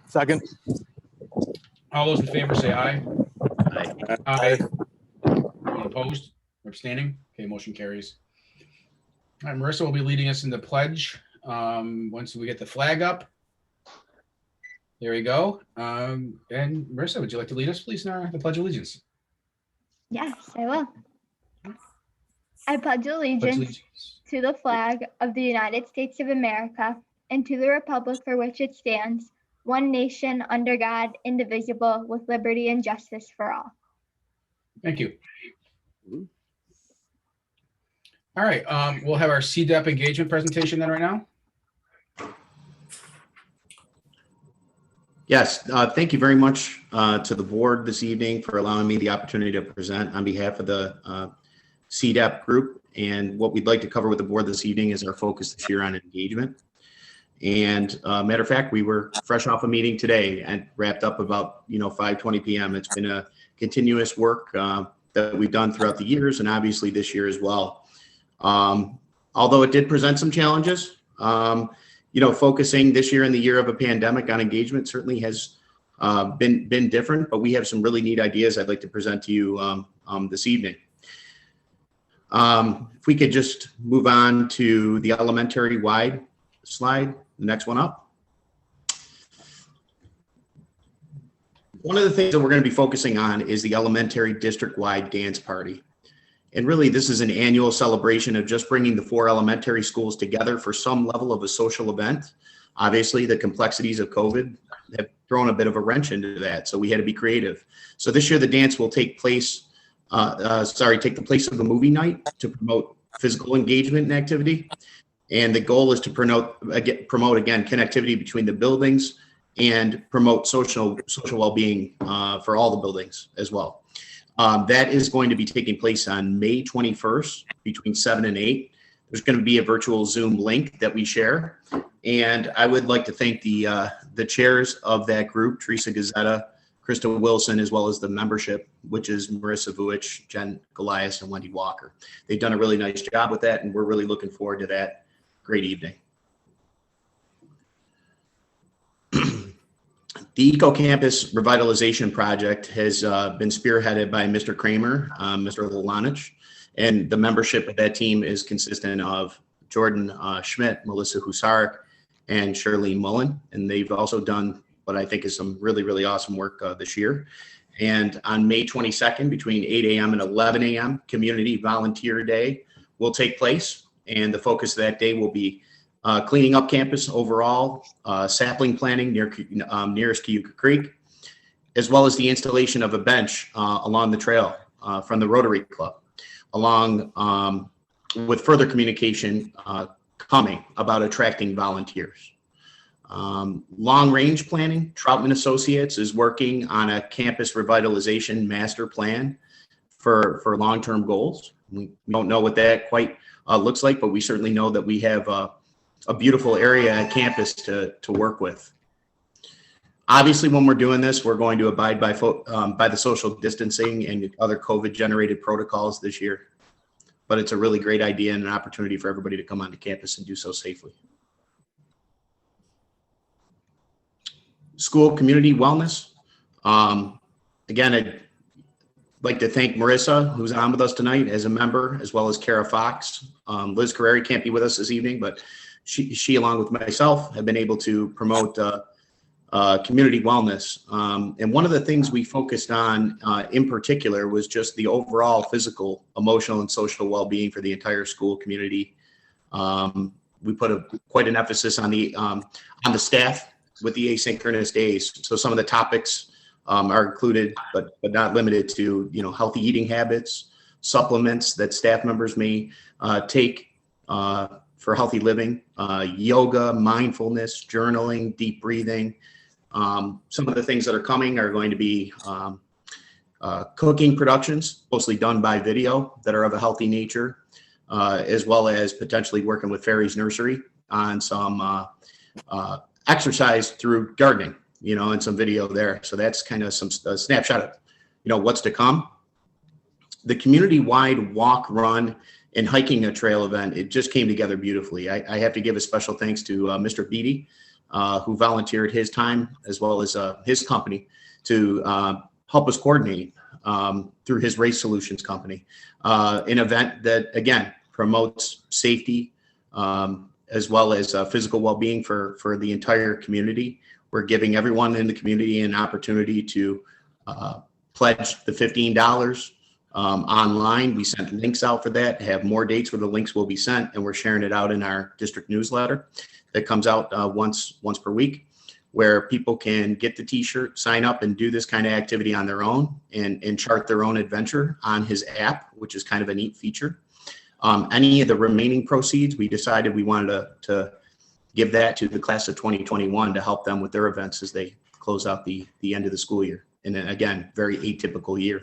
Second. All those in favor say aye. Aye. Aye. Anyone opposed or abstaining? Okay, motion carries. All right, Marissa will be leading us in the pledge. Once we get the flag up. There we go. And Marissa, would you like to lead us, please, in the Pledge of Allegiance? Yes, I will. I pledge Pledge allegiance allegiance. to the flag of the United States of America and to the republic for which it stands, one nation under God, indivisible, with liberty and justice for all. Thank you. All right, we'll have our CDEP engagement presentation then right now. Yes, thank you very much to the board this evening for allowing me the opportunity to present on behalf of the CDEP group. And what we'd like to cover with the board this evening is our focus this year on engagement. And matter of fact, we were fresh off a meeting today and wrapped up about 5:20 p.m. It's been a continuous work that we've done throughout the years, and obviously this year as well. Although it did present some challenges, focusing this year in the year of a pandemic on engagement certainly has been different, but we have some really neat ideas I'd like to present to you this evening. If we could just move on to the elementary wide slide, the next one up. One of the things that we're going to be focusing on is the elementary district-wide dance party. And really, this is an annual celebration of just bringing the 4 elementary schools together for some level of a social event. Obviously, the complexities of COVID have thrown a bit of a wrench into that, so we had to be creative. So this year, the dance will take place, take the place of a movie night to promote physical engagement and activity. And the goal is to promote again connectivity between the buildings and promote social well-being for all the buildings as well. That is going to be taking place on May 21st between 7 and 8. There's going to be a virtual Zoom link that we share. And I would like to thank the chairs of that group, Teresa Gazzetta, Krista Wilson, as well as the membership, which is Marissa Vuich, Jen Golias, and Wendy Walker. They've done a really nice job with that, and we're really looking forward to that great evening. The Eco-Campus Revitalization Project has been spearheaded by Mr. Kramer, Mr. Lulanich, and the membership of that team is consistent of Jordan Schmidt, Melissa Husarek, and Shirley Mullen. And they've also done what I think is some really, really awesome work this year. And on May 22nd, between 8 a.m. and 11 a.m., Community Volunteer Day will take place. And the focus of that day will be cleaning up campus overall, sapling planting nearest Cayuga Creek, as well as the installation of a bench along the trail from the Rotary Club, along with further communication coming about attracting volunteers. Long range planning, Troutman Associates is working on a campus revitalization master plan for long-term goals. We don't know what that quite looks like, but we certainly know that we have a beautiful area at campus to work with. Obviously, when we're doing this, we're going to abide by the social distancing and other COVID-generated protocols this year. But it's a really great idea and an opportunity for everybody to come onto campus and do so safely. School community wellness. Again, I'd like to thank Marissa, who's on with us tonight as a member, as well as Kara Fox. Liz Carreri can't be with us this evening, but she along with myself, have been able to promote community wellness. And one of the things we focused on in particular was just the overall physical, emotional, and social well-being for the entire school community. We put quite an emphasis on the staff with the asynchronous days. So some of the topics are included, but not limited to, healthy eating habits, supplements that staff members may take for healthy living, yoga, mindfulness, journaling, deep breathing. Some of the things that are coming are going to be cooking productions, mostly done by video, that are of a healthy nature, as well as potentially working with Fairies Nursery on some exercise through gardening, and some video there. So that's kind of a snapshot of, what's to come. The community-wide walk, run, and hiking a trail event, it just came together beautifully. I have to give a special thanks to Mr. Beatty who volunteered his time as well as his company to help us coordinate through his Race Solutions company, an event that, again, promotes safety as well as physical well-being for the entire community. We're giving everyone in the community an opportunity to pledge the $15 online. We sent links out for that, have more dates where the links will be sent, and we're sharing it out in our district newsletter that comes out once per week, where people can get the t-shirt, sign up, and do this kind of activity on their own and chart their own adventure on his app, which is kind of a neat feature. Any of the remaining proceeds, we decided we wanted to give that to the class of 2021 to help them with their events as they close out the end of the school year. And then again, very atypical year.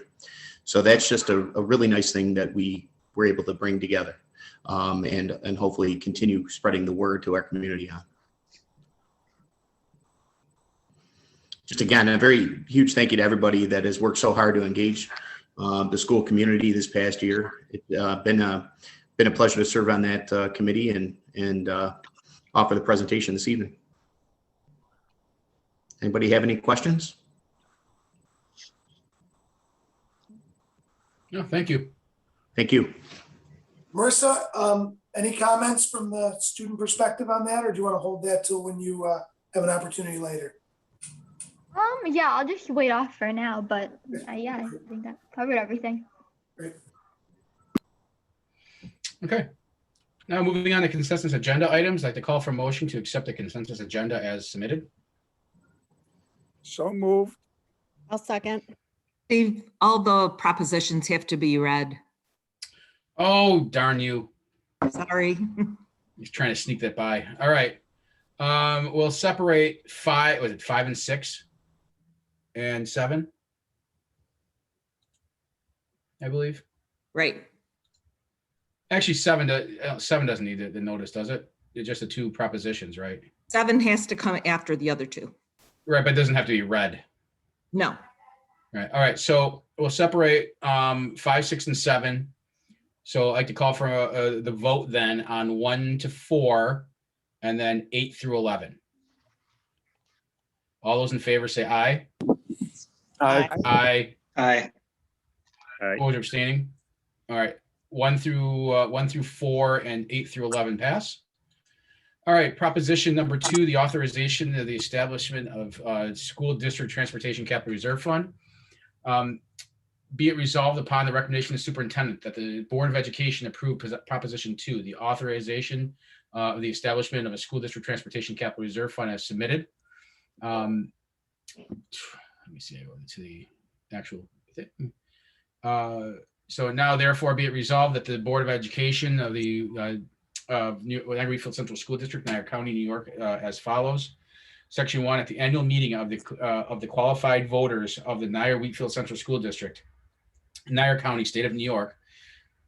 So that's just a really nice thing that we were able to bring together and hopefully continue spreading the word to our community on. Just again, a very huge thank you to everybody that has worked so hard to engage the school community this past year. It's been a pleasure to serve on that committee and offer the presentation this evening. Anybody have any questions? No, thank you. Thank you. Marissa, any comments from the student perspective on that, or do you want to hold that till when you have an opportunity later? Yeah, I'll just wait off for now, but yeah, I think that covered everything. Great. Okay. Now moving on to consensus agenda items, I'd like to call for a motion to accept the consensus agenda as submitted. So moved. I'll second. Steve, all the propositions have to be read. Oh, darn you. Sorry. He's trying to sneak that by. All right. We'll separate 5 and 6 and 7, I believe. Right. Actually, 7 doesn't need the notice, does it? It's just the 2 propositions, right? 7 has to come after the other 2. Right, but it doesn't have to be read. No. Right. All right. So we'll separate 5, 6, and 7. So I'd like to call for the vote then on 1 to 4, and then 8 through 11. All those in favor say aye. Aye. Aye. Aye. Opposed or abstaining? All right. 1 through 4 and 8 through 11 pass. All right. Proposition number 2, the authorization of the establishment of school district transportation capital reserve fund. Be it resolved upon the recommendation of the superintendent that the Board of Education approve Proposition 2, the authorization of the establishment of a school district transportation capital reserve fund as submitted. Let me see, I go to the actual thing. So now therefore be it resolved that the Board of Education of the Niagara Wheatfield Central School District, Niagara County, New York, as follows. Section 1, at the annual meeting of the qualified voters of the Niagara Wheatfield Central School District, Niagara County, State of New York,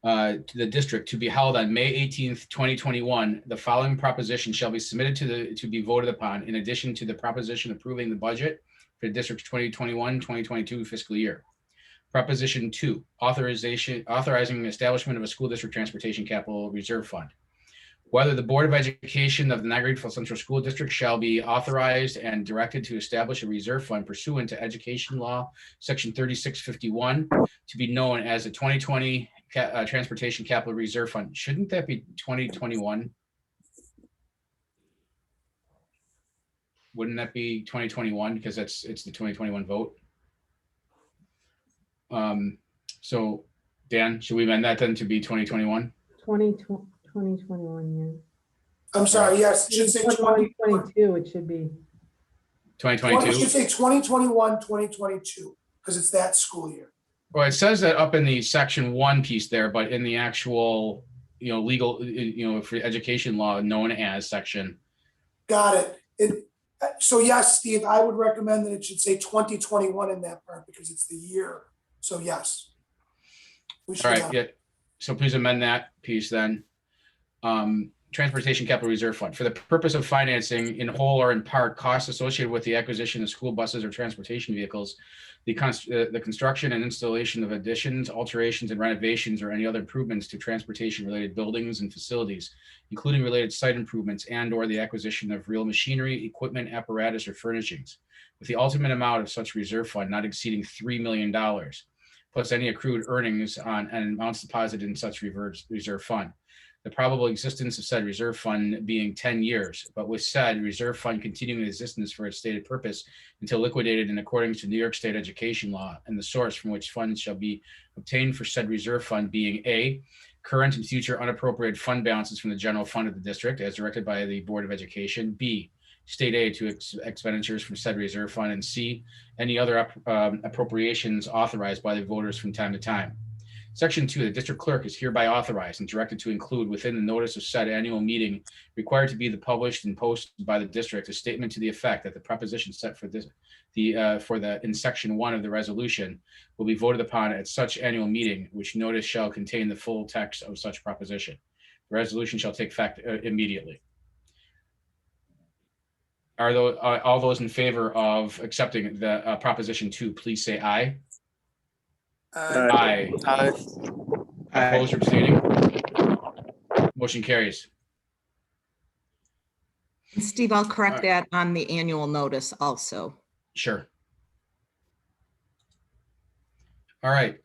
to the district to be held on May 18th, 2021, the following proposition shall be submitted to be voted upon in addition to the proposition approving the budget for the district's 2021-2022 fiscal year. Proposition 2, authorizing the establishment of a school district transportation capital reserve fund. Whether the Board of Education of the Niagara Wheatfield Central School District shall be authorized and directed to establish a reserve fund pursuant to Education Law, Section 3651, to be known as the 2020 Transportation Capital Reserve Fund. Shouldn't that be 2021? Wouldn't that be 2021 because it's the 2021 vote? So Dan, should we amend that then to be 2021? 2021, yeah. I'm sorry, yes, it should say 2022, it should be. 2022? It should say 2021, 2022, because it's that school year. Well, it says that up in the section 1 piece there, but in the actual, legal, for education law known as section. Got it. So yes, Steve, I would recommend that it should say 2021 in that part because it's the year. So yes. We should All right, yeah. So please amend that piece then. Transportation Capital Reserve Fund for the purpose of financing in whole or in part costs associated with the acquisition of school buses or transportation vehicles, the construction and installation of additions, alterations, and renovations, or any other improvements to transportation-related buildings and facilities, including related site improvements and/or the acquisition of real machinery, equipment, apparatus, or furnishings, with the ultimate amount of such reserve fund not exceeding $3 million, plus any accrued earnings on and amounts deposited in such reserve fund. The probable existence of said reserve fund being 10 years, but with said reserve fund continuing in existence for its stated purpose until liquidated in accordance to New York State education law, and the source from which funds shall be obtained for said reserve fund being A, current and future unappropriated fund balances from the general fund of the district as directed by the Board of Education, B, state aid to expenditures from said reserve fund, and C, any other appropriations authorized by the voters from time to time. Section 2, the district clerk is hereby authorized and directed to include within the notice of said annual meeting required to be published and posted by the district a statement to the effect that the proposition set for this in section 1 of the resolution will be voted upon at such annual meeting, which notice shall contain the full text of such proposition. The resolution shall take effect immediately. Are those all those in favor of accepting the proposition 2, please say aye. Aye. Opposed or abstaining? Motion carries. Steve, I'll correct that on the annual notice also. Sure. All right.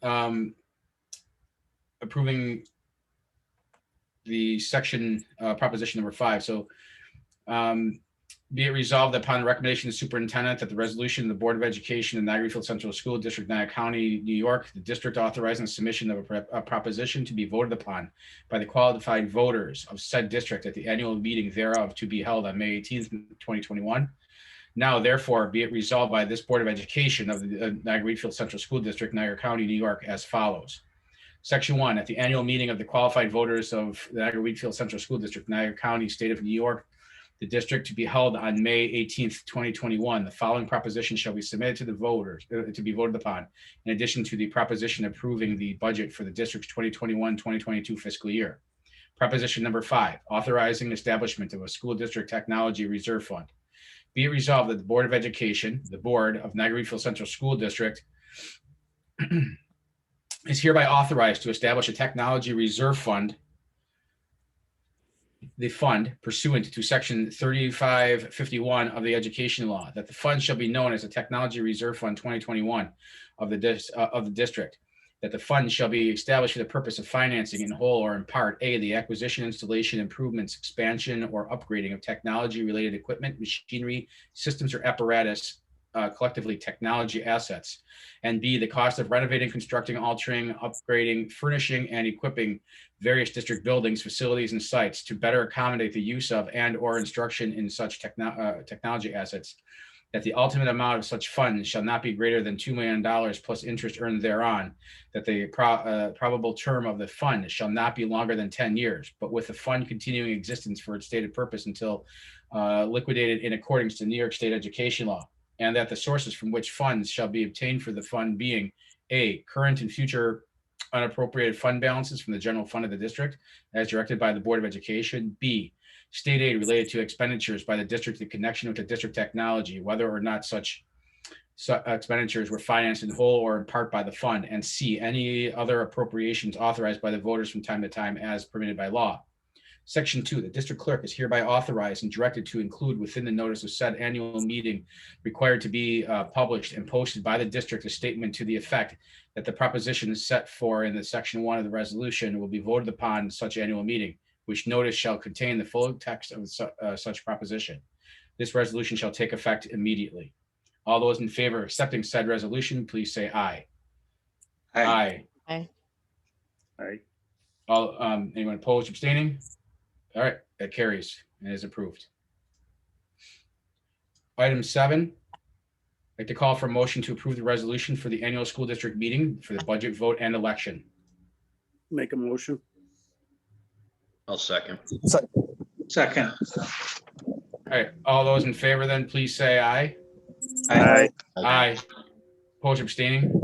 Approving the section proposition number 5. So be it resolved that upon the recommendation of the superintendent that the resolution of the Board of Education in Niagara Field Central School District, Niagara County, New York, the district authorizing the submission of a proposition to be voted upon by the qualified voters of said district at the annual meeting thereof to be held on May 18th, 2021. Now, therefore, be it resolved by this Board of Education of the Niagara Field Central School District, Niagara County, New York, as follows. Section 1, at the annual meeting of the qualified voters of the Niagara Field Central School District, Niagara County, State of New York, the district to be held on May 18th, 2021. The following proposition shall be submitted to the voters to be voted upon, in addition to the proposition approving the budget for the district's 2021-2022 fiscal year. Proposition number 5, authorizing establishment of a school district technology reserve fund. Be it resolved that the Board of Education, the Board of Niagara Field Central School District, is hereby authorized to establish a technology reserve fund, the fund pursuant to section 3551 of the education law, that the fund shall be known as a technology reserve fund 2021 of the district, that the fund shall be established for the purpose of financing in whole or in part, A, the acquisition, installation, improvements, expansion, or upgrading of technology related equipment, machinery, systems, or apparatus, collectively technology assets, and B, the cost of renovating, constructing, altering, upgrading, furnishing, and equipping various district buildings, facilities, and sites to better accommodate the use of and or instruction in such technology assets, that the ultimate amount of such funds shall not be greater than $2 million plus interest earned thereon, that the probable term of the fund shall not be longer than 10 years, but with the fund continuing existence for its stated purpose until liquidated in accordance to New York State education law, and that the sources from which funds shall be obtained for the fund being A, current and future unappropriated fund balances from the general fund of the district as directed by the Board of Education, B, state aid related to expenditures by the district in connection with the district technology, whether or not such expenditures were financed in whole or in part by the fund, and C, any other appropriations authorized by the voters from time to time as permitted by law. Section 2, the district clerk is hereby authorized and directed to include within the notice of said annual meeting required to be published and posted by the district a statement to the effect that the proposition is set for in the section 1 of the resolution will be voted upon in such annual meeting, which notice shall contain the full text of such proposition. This resolution shall take effect immediately. All those in favor of accepting said resolution, please say aye. Aye. Aye. Aye. All, anyone opposed, abstaining? All right, that carries and is approved. Item 7, I'd like to call for a motion to approve the resolution for the annual school district meeting for the budget vote and election. Make a motion. I'll second. Second. All right, all those in favor then please say aye. Aye. Aye. Opposed, abstaining?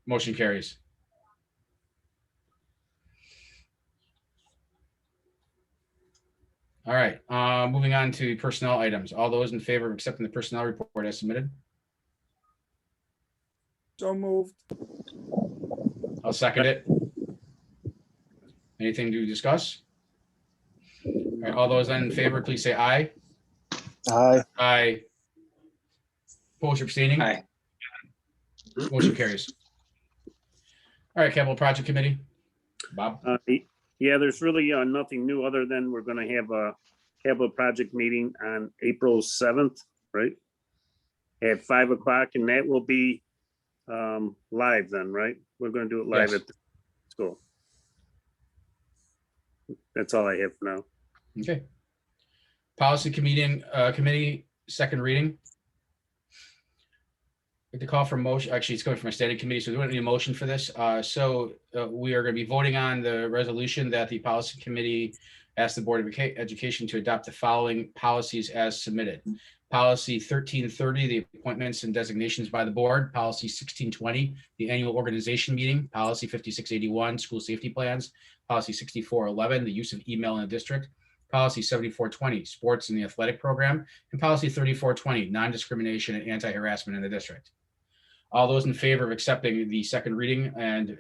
Motion carries. All right, moving on to personnel items. All those in favor of accepting the personnel report as submitted? So moved. I'll second it. Anything to discuss? All right, all those in favor, please say aye. Aye. Aye. Opposed or abstaining? Aye. Motion carries. All right, Capital Project Committee. Bob? Yeah, there's really nothing new other than we're gonna have a capital project meeting on April 7th, right? At 5 o'clock, and that will be live then, right? We're gonna do it live Yes. at the school. That's all I have for now. Okay. Policy Committee, second reading. With the call for motion, actually, it's coming from a standing committee, so we don't need a motion for this. We are going to be voting on the resolution that the Policy Committee asked the Board of Education to adopt the following policies as submitted. Policy 1330, the appointments and designations by the board. Policy 1620, the annual organization meeting. Policy 5681, school safety plans. Policy 6411, the use of email in the district. Policy 7420, sports in the athletic program. And Policy 3420, non-discrimination and anti-harassment in the district. All those in favor of accepting the second reading and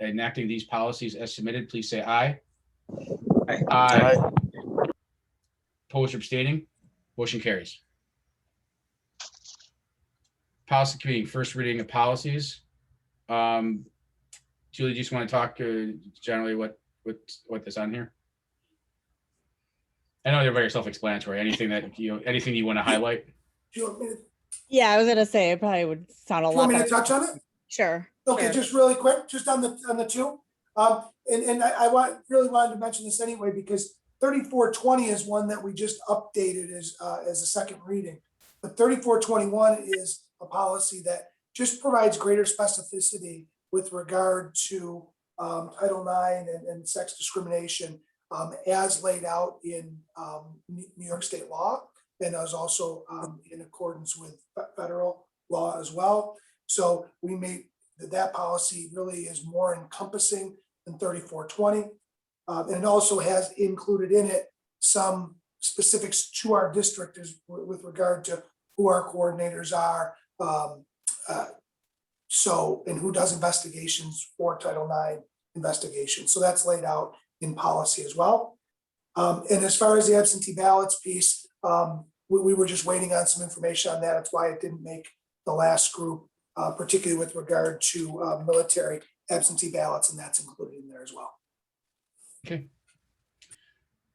enacting these policies as submitted, please say aye. Aye. Aye. Opposed or abstaining? Motion carries. Policy Committee, first reading of policies. Julie, do you just want to talk generally what is on here? I know they're very self-explanatory. Anything you want to highlight? Do you want me to, Yeah, I was gonna say it probably would sound a do you lot want me to better. touch on it? Sure. Okay, sure. just really quick, just on the two. And I really wanted to mention this anyway, because 3420 is one that we just updated as a second reading. But 3421 is a policy that just provides greater specificity with regard to Title IX and sex discrimination as laid out in New York State law, and is also in accordance with federal law as well. So we made that policy really is more encompassing than 3420. And it also has included in it some specifics to our district with regard to who our coordinators are. And who does investigations for Title IX investigations. So that's laid out in policy as well. And as far as the absentee ballots piece, we were just waiting on some information on that. That's why it didn't make the last group, particularly with regard to military absentee ballots, and that's included in there as well. Okay.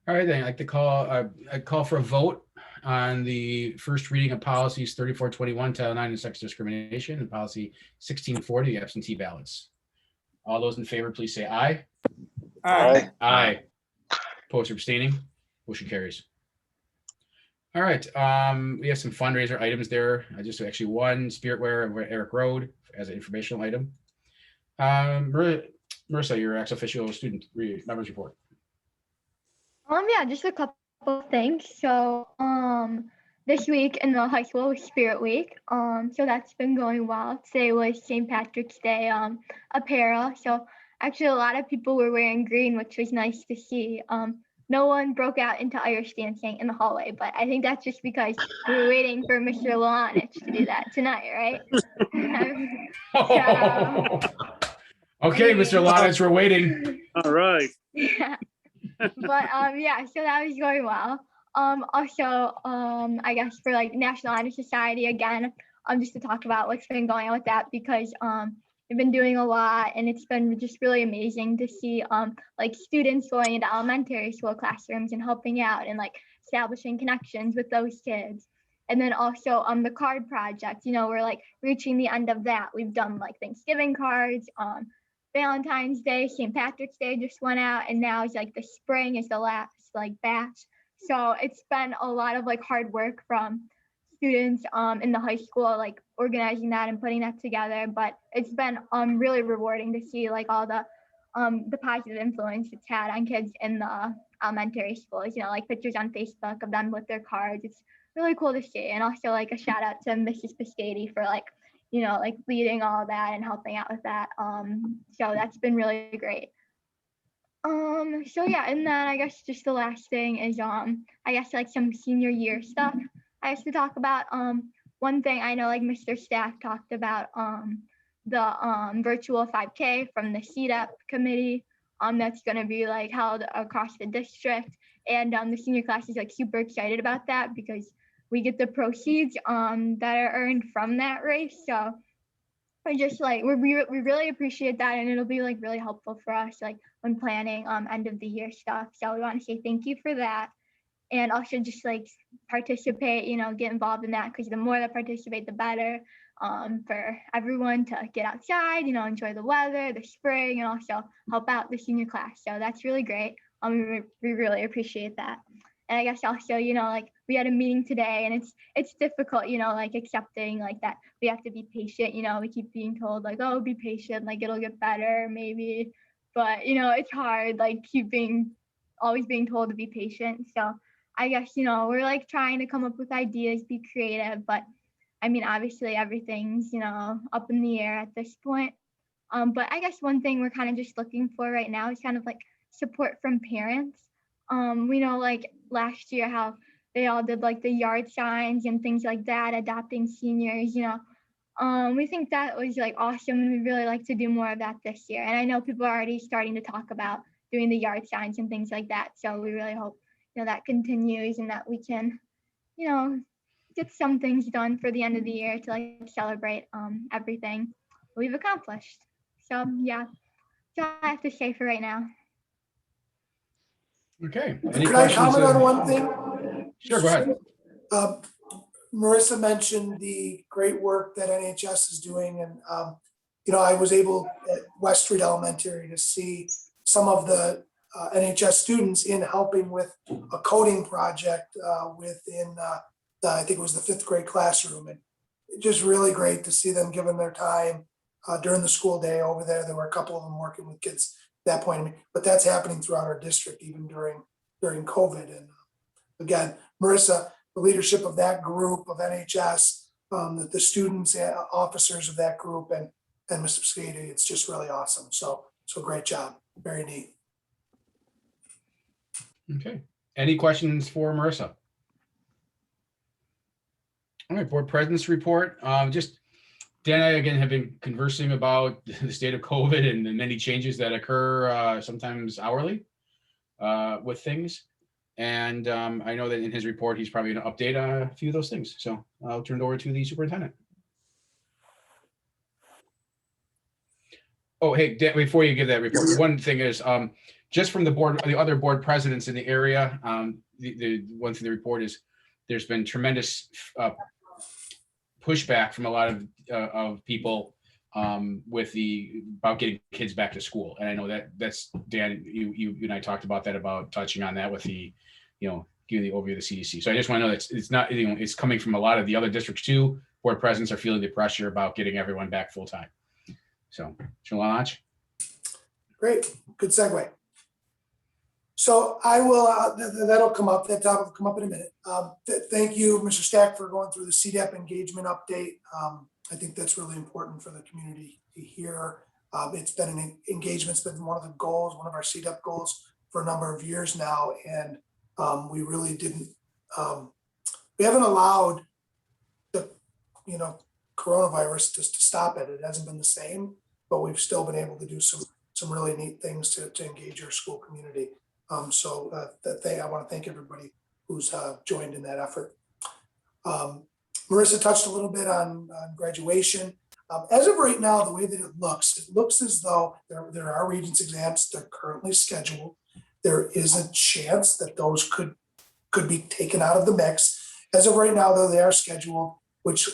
All right, then I'd like to call for a vote on the first reading of policies 3421, Title IX and sex discrimination, and policy 1640, absentee ballots. All those in favor, please say aye. Aye. Aye. Opposed or abstaining? Motion carries. All right, we have some fundraiser items there. Just actually one, Spirit Wear of Eric Road as an informational item. Marissa, your ex officio student members report. Yeah, just a couple of things. So this week in the high school was Spirit Week. So that's been going well. Today was St. Patrick's Day apparel. So actually a lot of people were wearing green, which was nice to see. No one broke out into Irish dancing in the hallway, but I think that's just because we were waiting for Mr. Lonich to do that tonight, right? Okay, Mr. Lonich, we're waiting. All right. Yeah. But yeah, so that was going well. Also, I guess for like National Honor Society again, just to talk about what's been going on with that, because they've been doing a lot, and it's been just really amazing to see like students going into elementary school classrooms and helping out and like establishing connections with those kids. And then also the card project, we're like reaching the end of that. We've done like Thanksgiving cards, Valentine's Day, St. Patrick's Day just went out, and now it's like the spring is the last like batch. So it's been a lot of like hard work from students in the high school, like organizing that and putting that together. But it's been really rewarding to see like all the positive influence it's had on kids in the elementary schools, like pictures on Facebook of them with their cards. It's really cool to see. And also like a shout out to Mrs. Piscati for like leading all that and helping out with that. So that's been really great. So yeah, and then I guess just the last thing is I guess like some senior year stuff I have to talk about. One thing I know like Mr. Staff talked about the virtual 5K from the CDEP committee. That's gonna be like held across the district. And the senior class is like super excited about that because we get the proceeds that are earned from that race. So we just like we really appreciate that, and it'll be like really helpful for us like when planning end of the year stuff. So we want to say thank you for that, and also just like participate, get involved in that, because the more that participate, the better for everyone to get outside, enjoy the weather, the spring, and also help out the senior class. So that's really great. We really appreciate that. And I guess also, like we had a meeting today, and it's difficult, like accepting like that we have to be patient. We keep being told like, oh, be patient, like it'll get better maybe, but it's hard, like always being told to be patient. So I guess, we're like trying to come up with ideas, be creative, but I mean, obviously everything's, up in the air at this point. But I guess one thing we're kind of just looking for right now is kind of like support from parents. We know like last year how they all did like the yard signs and things like that, adopting seniors, we think that was like awesome, and we'd really like to do more of that this year. And I know people are already starting to talk about doing the yard signs and things like that. So we really hope, that continues, and that we can, get some things done for the end of the year to like celebrate everything we've accomplished. So yeah, that's all I have to say for right now. Okay. Any Could I questions? comment on one thing? Sure, go ahead. Marissa mentioned the great work that NHS is doing, and I was able at West Street Elementary to see some of the NHS students in helping with a coding project within I think it was the 5th grade classroom, and just really great to see them giving their time during the school day over there. There were a couple of them working with kids at that point, but that's happening throughout our district even during COVID. And again, Marissa, the leadership of that group of NHS, the students, officers of that group, and Mr. Piscati, it's just really awesome. So great job, very neat. Okay. Any questions for Marissa? All right, board president's report. Just Dan and I again have been conversing about the state of COVID and the many changes that occur sometimes hourly with things. And I know that in his report, he's probably going to update a few of those things. So I'll turn it over to the superintendent. Oh, hey, Dan, before you give that report, one thing is just from the other board presidents in the area, the one thing the report is there's been tremendous pushback from a lot of people with about getting kids back to school. And I know that's Dan, you and I talked about that, about touching on that with the, giving the overview of the CDC. So I just want to know that it's not, it's coming from a lot of the other districts too. Board presidents are feeling the pressure about getting everyone back full time. So, Shalana. Great, good segue. So I will, that'll come up, that topic will come up in a minute. Thank you, Mr. Stack, for going through the CDEP engagement update. I think that's really important for the community to hear. It's been an engagement's been one of the goals, one of our CDEP goals for a number of years now. And we really didn't, we haven't allowed the, coronavirus just to stop it. It hasn't been the same, but we've still been able to do some really neat things to engage our school community. I want to thank everybody who's joined in that effort. Marissa touched a little bit on graduation. As of right now, the way that it looks as though there are Regents exams. They're currently scheduled. There is a chance that those could be taken out of the mix. As of right now, though, they are scheduled, which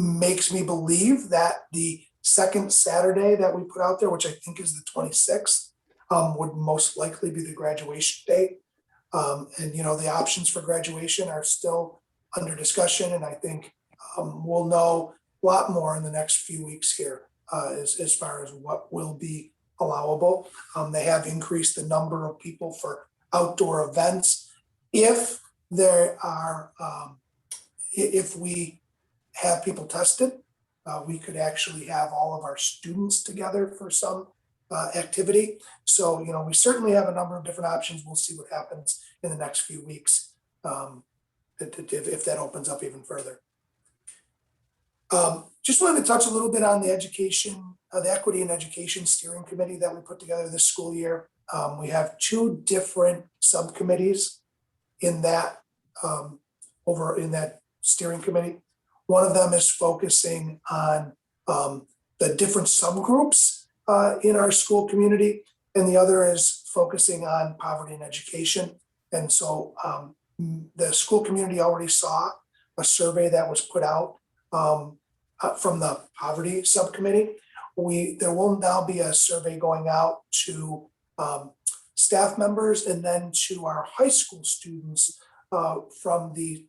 makes me believe that the second Saturday that we put out there, which I think is the 26th, would most likely be the graduation date. And the options for graduation are still under discussion, and I think we'll know a lot more in the next few weeks here as far as what will be allowable. They have increased the number of people for outdoor events. If there are, if we have people tested, we could actually have all of our students together for some activity. So, we certainly have a number of different options. We'll see what happens in the next few weeks, if that opens up even further. Just wanted to touch a little bit on the education, the Equity and Education Steering Committee that we put together this school year. We have 2 different subcommittees in that, over in that steering committee. One of them is focusing on the different subgroups in our school community, and the other is focusing on poverty and education. And so the school community already saw a survey that was put out from the poverty subcommittee. There will now be a survey going out to staff members and then to our high school students from the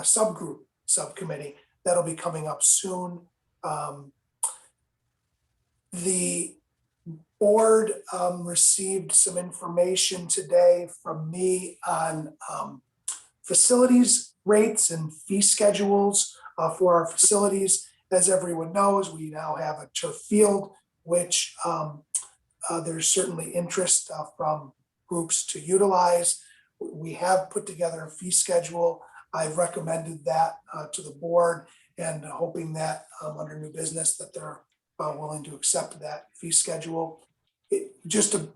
subgroup subcommittee. That'll be coming up soon. The board received some information today from me on facilities rates and fee schedules for our facilities. As everyone knows, we now have a turf field, which there's certainly interest from groups to utilize. We have put together a fee schedule. I've recommended that to the board, and hoping that under new business that they're willing to accept that fee schedule. Just to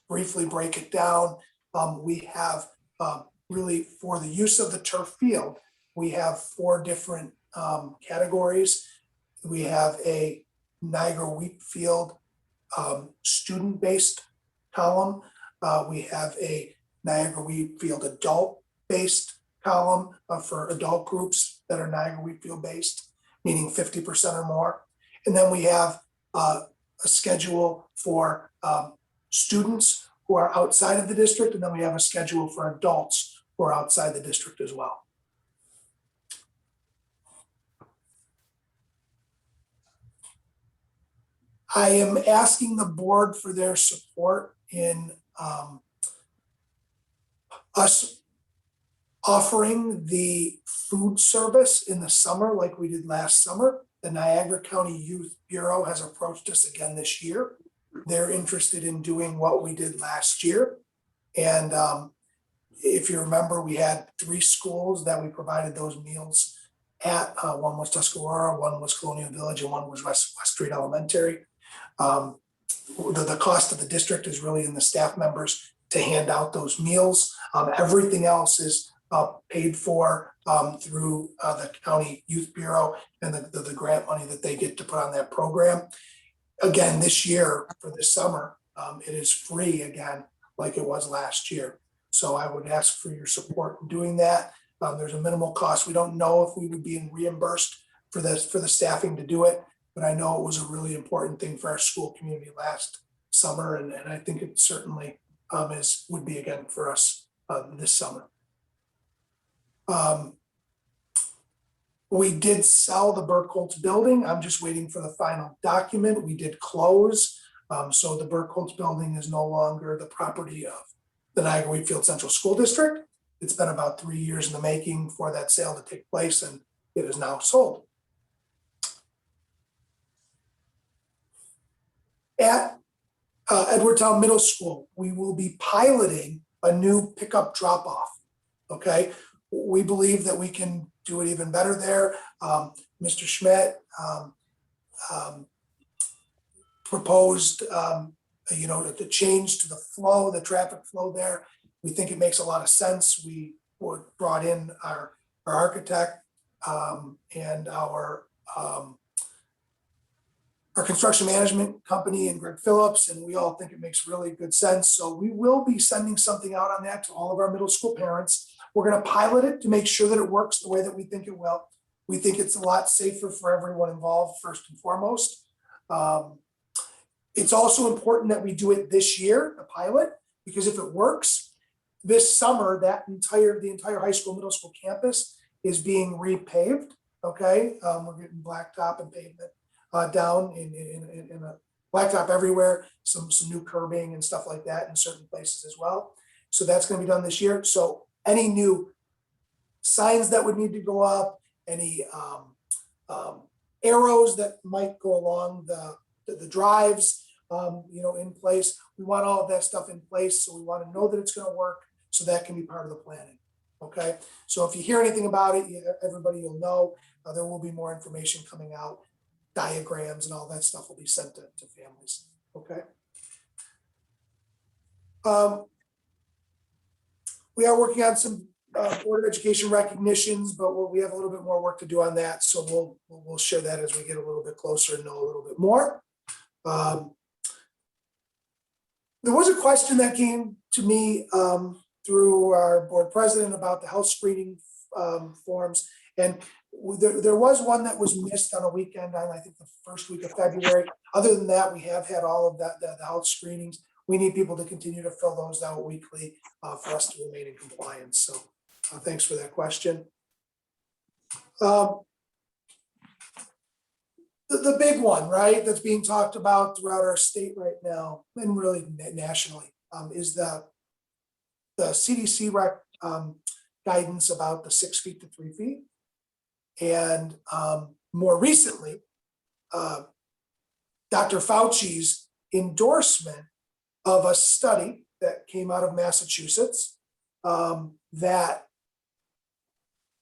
briefly break it down, we have really, for the use of the turf field, we have 4 different categories. We have a Niagara Wheatfield student-based column. We have a Niagara Wheatfield adult-based column for adult groups that are Niagara Wheatfield based, meaning 50% or more. And then we have a schedule for students who are outside of the district, and then we have a schedule for adults who are outside the district as well. I am asking the board for their support in us offering the food service in the summer like we did last summer. The Niagara County Youth Bureau has approached us again this year. They're interested in doing what we did last year. And if you remember, we had 3 schools that we provided those meals at. One was Tuscarora, one was Colonial Village, and one was West Street Elementary. The cost of the district is really in the staff members to hand out those meals. Everything else is paid for through the County Youth Bureau and the grant money that they get to put on that program. Again, this year for this summer, it is free again, like it was last year. So I would ask for your support in doing that. There's a minimal cost. We don't know if we would be reimbursed for the staffing to do it, but I know it was a really important thing for our school community last summer, and I think it certainly would be again for us this summer. We did sell the Burkholz building. I'm just waiting for the final document. We did close. So the Burkholz building is no longer the property of the Niagara Wheatfield Central School District. It's been about 3 years in the making for that sale to take place, and it is now sold. At Edwardtown Middle School, we will be piloting a new pickup drop-off. Okay, we believe that we can do it even better there. Mr. Schmidt proposed, the change to the flow, the traffic flow there. We think it makes a lot of sense. We brought in our architect and our construction management company and Greg Phillips, and we all think it makes really good sense. So we will be sending something out on that to all of our middle school parents. We're going to pilot it to make sure that it works the way that we think it will. We think it's a lot safer for everyone involved, first and foremost. It's also important that we do it this year, the pilot, because if it works, this summer, the entire high school, middle school campus is being repaved. Okay, we're getting blacktop and pavement down in a blacktop everywhere, some new curbing and stuff like that in certain places as well. So that's going to be done this year. So any new signs that would need to go up, any arrows that might go along the drives, in place. We want all of that stuff in place, so we want to know that it's going to work, so that can be part of the planning. Okay, so if you hear anything about it, everybody will know. There will be more information coming out, diagrams and all that stuff will be sent to families. Okay. We are working on some Board of Education recognitions, but we have a little bit more work to do on that. So we'll share that as we get a little bit closer and know a little bit more. There was a question that came to me through our board president about the health screening forms. And there was one that was missed on a weekend on, I think, the first week of February. Other than that, we have had all of that, the health screenings. We need people to continue to fill those out weekly for us to remain in compliance. So thanks for that question. The big one, right, that's being talked about throughout our state right now, and really nationally, is the CDC guidance about the 6 feet to 3 feet. And more recently, Dr. Fauci's endorsement of a study that came out of Massachusetts that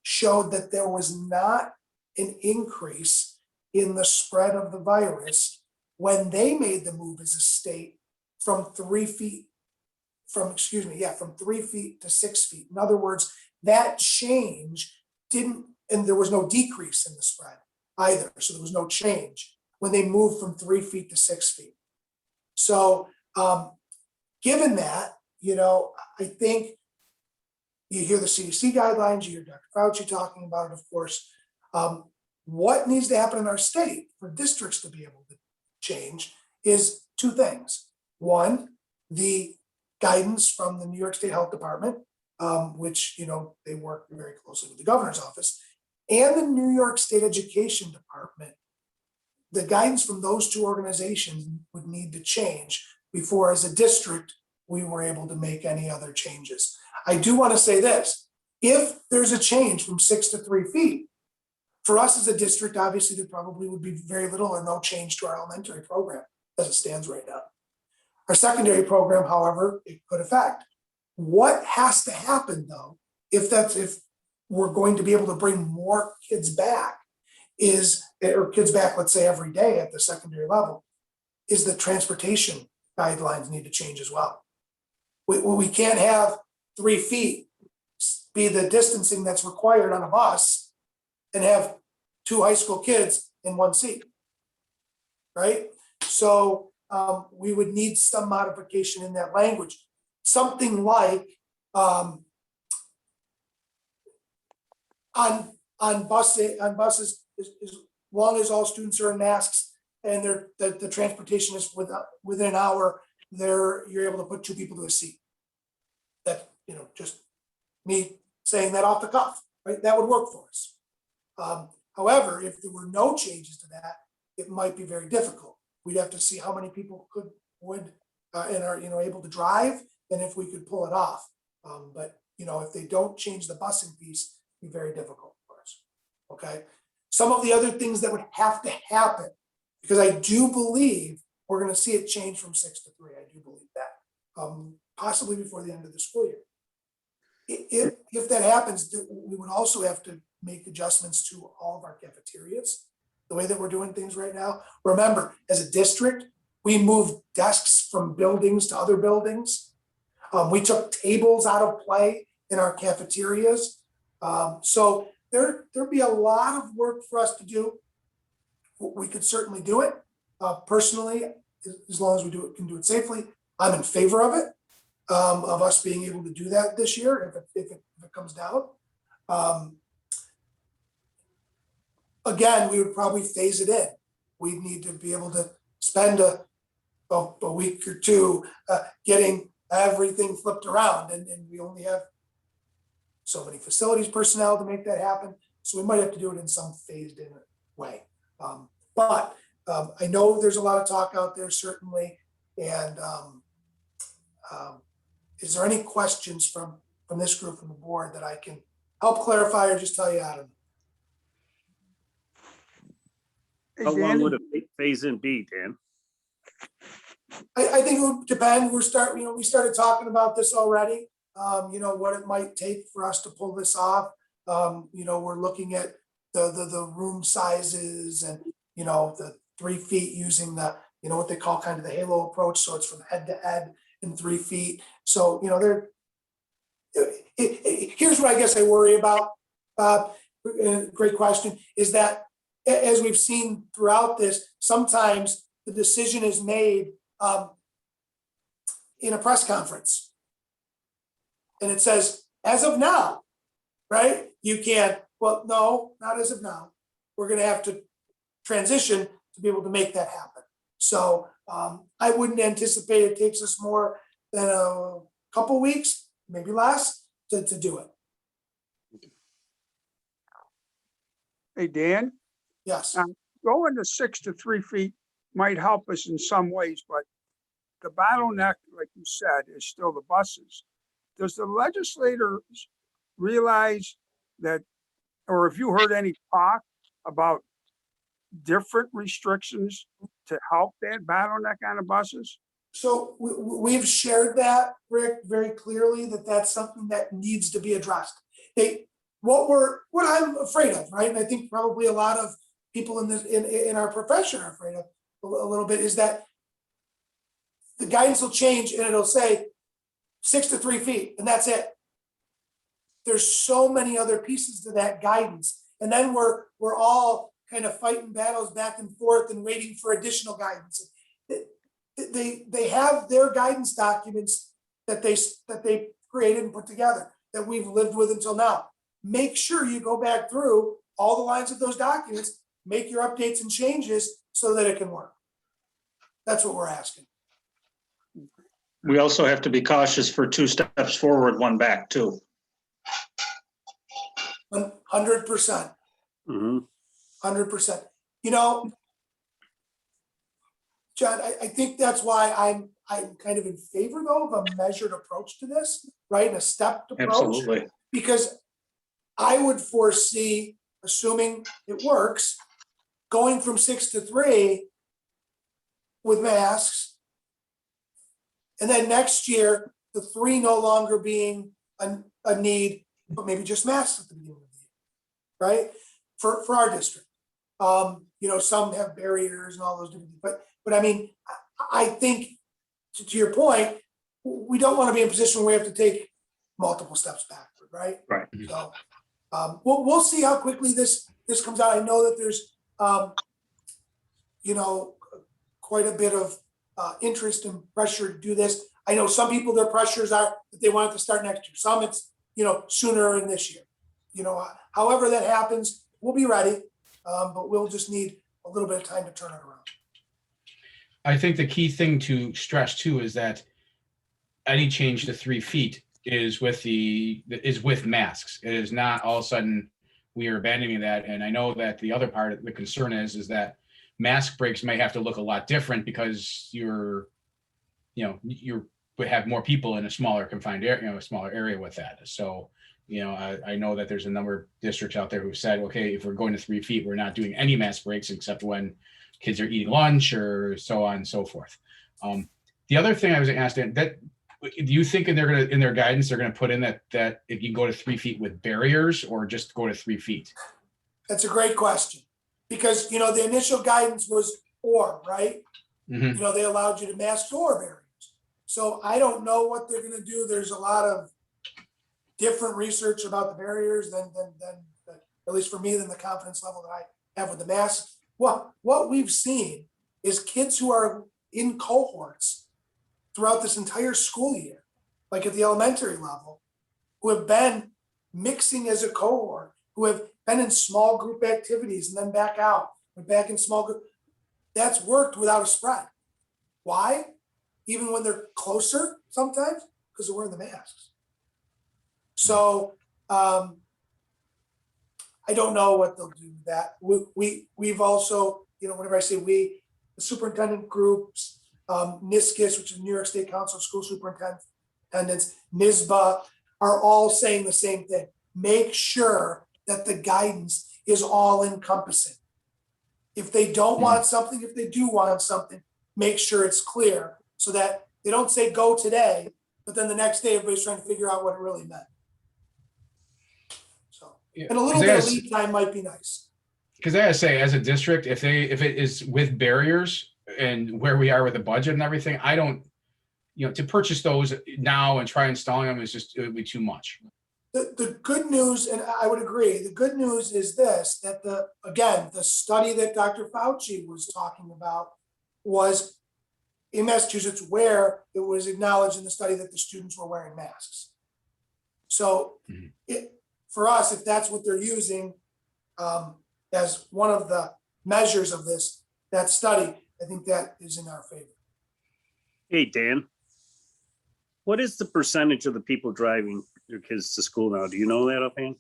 showed that there was not an increase in the spread of the virus when they made the move as a state from 3 feet, from 3 feet to 6 feet. In other words, that change didn't, and there was no decrease in the spread either. So there was no change when they moved from 3 feet to 6 feet. So given that, I think you hear the CDC guidelines, you hear Dr. Fauci talking about it, of course. What needs to happen in our state for districts to be able to change is two things. One, the guidance from the New York State Health Department, which, they work very closely with the governor's office, and the New York State Education Department. The guidance from those two organizations would need to change before, as a district, we were able to make any other changes. I do want to say this: if there's a change from 6 to 3 feet, for us as a district, obviously there probably would be very little or no change to our elementary program as it stands right now. Our secondary program, however, it could affect. What has to happen though, if we're going to be able to bring more kids back, let's say every day at the secondary level, is the transportation guidelines need to change as well. We can't have 3 feet be the distancing that's required on a bus and have 2 high school kids in 1 seat, right? So we would need some modification in that language. Something like on buses, as long as all students are in masks and the transportation is within an hour, you're able to put 2 people to a seat. That, just me saying that off the cuff, right? That would work for us. However, if there were no changes to that, it might be very difficult. We'd have to see how many people would and are able to drive, and if we could pull it off. But if they don't change the busing piece, it'd be very difficult for us. Okay. Some of the other things that would have to happen, because I do believe we're going to see it change from 6 to 3. I do believe that, possibly before the end of the school year. If that happens, we would also have to make adjustments to all of our cafeterias, the way that we're doing things right now. Remember, as a district, we moved desks from buildings to other buildings. We took tables out of play in our cafeterias. So there'd be a lot of work for us to do. We could certainly do it. Personally, as long as we can do it safely, I'm in favor of it, of us being able to do that this year if it comes down. Again, we would probably phase it in. We'd need to be able to spend a week or two getting everything flipped around, and we only have so many facilities personnel to make that happen. So we might have to do it in some phased in way. But I know there's a lot of talk out there, certainly. And is there any questions from this group, from the board, that I can help clarify or just tell you out of? How long would a phase in be, Dan? I think it would depend. We started talking about this already. What it might take for us to pull this off. We're looking at the room sizes and, the 3 feet using the, what they call kind of the halo approach. So it's from head to head in 3 feet. So, here's what I guess I worry about. Great question, is that as we've seen throughout this, sometimes the decision is made in a press conference. And it says, as of now, right? You can't, well, no, not as of now. We're gonna have to transition to be able to make that happen. So I wouldn't anticipate it takes us more than a couple weeks, maybe less, to do it. Hey, Dan, Yes. going to 6 to 3 feet might help us in some ways, but the bottleneck, like you said, is still the buses. Does the legislators realize that, or have you heard any talk about different restrictions to help that bottleneck on the buses? So we've shared that, Rick, very clearly, that that's something that needs to be addressed. What I'm afraid of, right? And I think probably a lot of people in our profession are afraid of a little bit, is that the guidance will change and it'll say 6 to 3 feet, and that's it. There's so many other pieces to that guidance. And then we're all kind of fighting battles back and forth and waiting for additional guidance. They have their guidance documents that they created and put together that we've lived with until now. Make sure you go back through all the lines of those documents, make your updates and changes so that it can work. That's what we're asking. We also have to be cautious for 2 steps forward, 1 back too. 100%. Mhm. 100%. John, I think that's why I'm kind of in favor though of a measured approach to this, right? And a stepped approach. Absolutely. Because I would foresee, assuming it works, going from 6 to 3 with masks. And then next year, the 3 no longer being a need, but maybe just masks at the beginning of the year, right? For our district. Some have barriers and all those different things, but I mean, I think to your point, we don't want to be in a position where we have to take multiple steps backward, right? Right. So we'll see how quickly this comes out. I know that there's quite a bit of interest and pressure to do this. I know some people, their pressures are that they want it to start next year. Some it's sooner in this year. However that happens, we'll be ready, but we'll just need a little bit of time to turn it around. I think the key thing to stress too is that any change to 3 feet is with masks. It is not all of a sudden we are abandoning that. And I know that the other part of the concern is that mask breaks may have to look a lot different because you would have more people in a smaller confined area, a smaller area with that. So, I know that there's a number of districts out there who said, okay, if we're going to 3 feet, we're not doing any mask breaks except when kids are eating lunch or so on and so forth. The other thing I was asked, that do you think in their guidance they're going to put in that if you go to 3 feet with barriers or just go to 3 feet? That's a great question, because the initial guidance was right? Mhm. They allowed you to mask or barriers. So I don't know what they're going to do. There's a lot of different research about the barriers than at least for me, than the confidence level that I have with the masks. What we've seen is kids who are in cohorts throughout this entire school year, like at the elementary level, who have been mixing as a cohort, who have been in small group activities and then back out, and back in small group. That's worked without a spread. Why? Even when they're closer sometimes, because they're wearing the masks. So I don't know what they'll do with that. We've also, whenever I say we, the superintendent groups, NISCUS, which is New York State Council of School Superintendents, NISBA, are all saying the same thing. Make sure that the guidance is all encompassing. If they don't want something, if they do want something, make sure it's clear so that they don't say go today, but then the next day everybody's trying to figure out what it really meant. So, Yeah, and a little 'cause bit of that's- lead time might be nice. Because I gotta say, as a district, if it is with barriers and where we are with the budget and everything, I don't, to purchase those now and try installing them it would be too much. The good news, and I would agree, the good news is this, that the study that Dr. Fauci was talking about was in Massachusetts, where it was acknowledged in the study that the students were wearing masks. So for us, if that's what they're using as one of the measures of that study, I think that is in our favor. Hey, Dan. What is the percentage of the people driving their kids to school now? Do you know that offhand?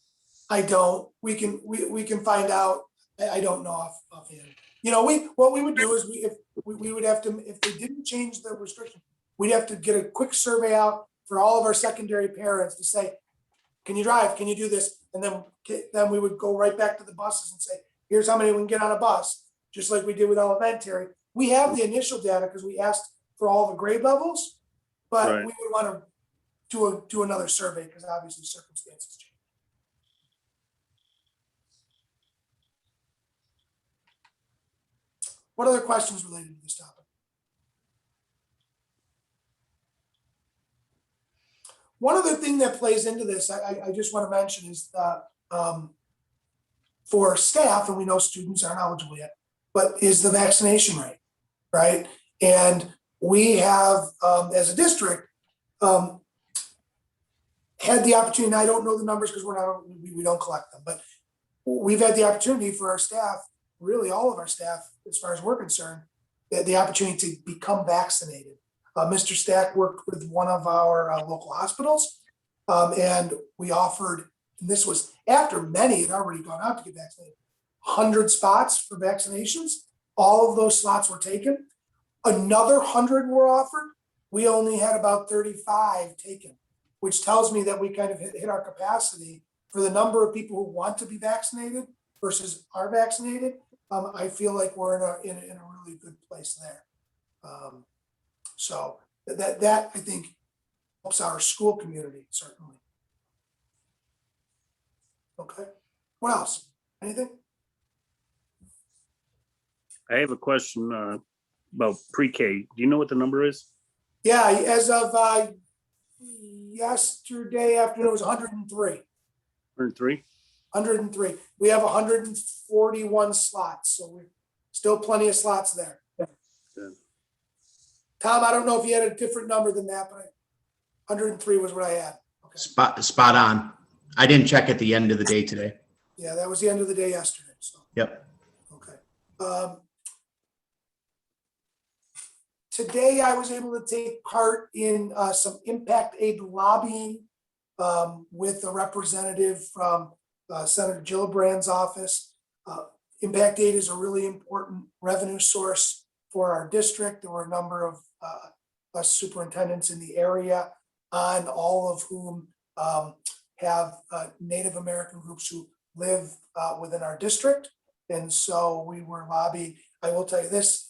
I don't. We can find out. I don't know offhand. What we would do is we would have to, if they didn't change the restriction, we'd have to get a quick survey out for all of our secondary parents to say, can you drive? Can you do this? And then we would go right back to the buses and say, here's how many we can get on a bus, just like we did with elementary. We have the initial data because we asked for all the grade levels, but Right. we would want to do another survey because obviously circumstances change. What other questions related to this topic? One other thing that plays into this, I just want to mention is for staff, and we know students aren't eligible yet, but is the vaccination rate, right? And we have, as a district, had the opportunity, and I don't know the numbers because we don't collect them, but we've had the opportunity for our staff, really all of our staff, as far as we're concerned, the opportunity to become vaccinated. Mr. Stack worked with one of our local hospitals, and we offered, and this was after many had already gone out to get vaccinated, 100 spots for vaccinations. All of those slots were taken. Another 100 were offered. We only had about 35 taken, which tells me that we kind of hit our capacity for the number of people who want to be vaccinated versus are vaccinated. I feel like we're in a really good place there. So that I think helps our school community, certainly. Okay, what else? Anything? I have a question about pre-K. Do you know what the number is? Yeah, as of yesterday afternoon, it was 103. 103? 103. We have 141 slots, so we're still plenty of slots there. Good. Tom, I don't know if you had a different number than that, but 103 was what I had. Okay. Spot on. I didn't check at the end of the day today. Yeah, that was the end of the day yesterday. So. Yep. Okay. Today, I was able to take part in some Impact Aid lobbying with a representative from Senator Gillibrand's office. Impact Aid is a really important revenue source for our district. There were a number of us superintendents in the area, on all of whom have Native American groups who live within our district. And so we were lobbying. I will tell you this,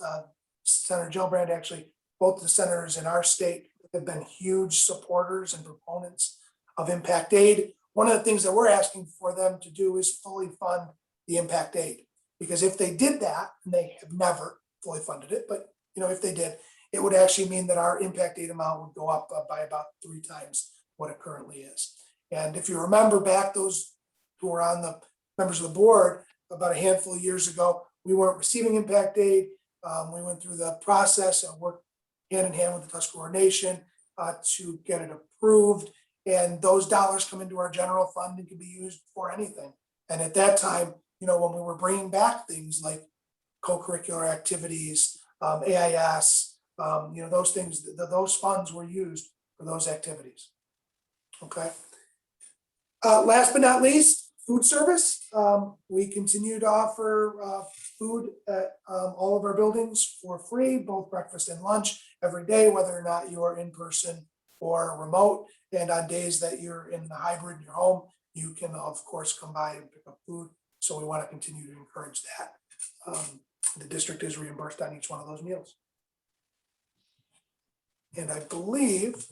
Senator Gillibrand, actually, both the senators in our state have been huge supporters and proponents of Impact Aid. One of the things that we're asking for them to do is fully fund the Impact Aid. Because if they did that, and they have never fully funded it, but if they did, it would actually mean that our Impact Aid amount would go up by about 3 times what it currently is. And if you remember back, those who were on the members of the board, about a handful of years ago, we weren't receiving Impact Aid. We went through the process and worked hand in hand with the Tuscarora Nation to get it approved. And those dollars come into our general fund and can be used for anything. And at that time, when we were bringing back things like co-curricular activities, AIS, those things, those funds were used for those activities. Okay. Last but not least, food service. We continue to offer food at all of our buildings for free, both breakfast and lunch every day, whether or not you are in person or remote. And on days that you're in the hybrid in your home, you can, of course, come by and pick up food. So we want to continue to encourage that. The district is reimbursed on each one of those meals. And I believe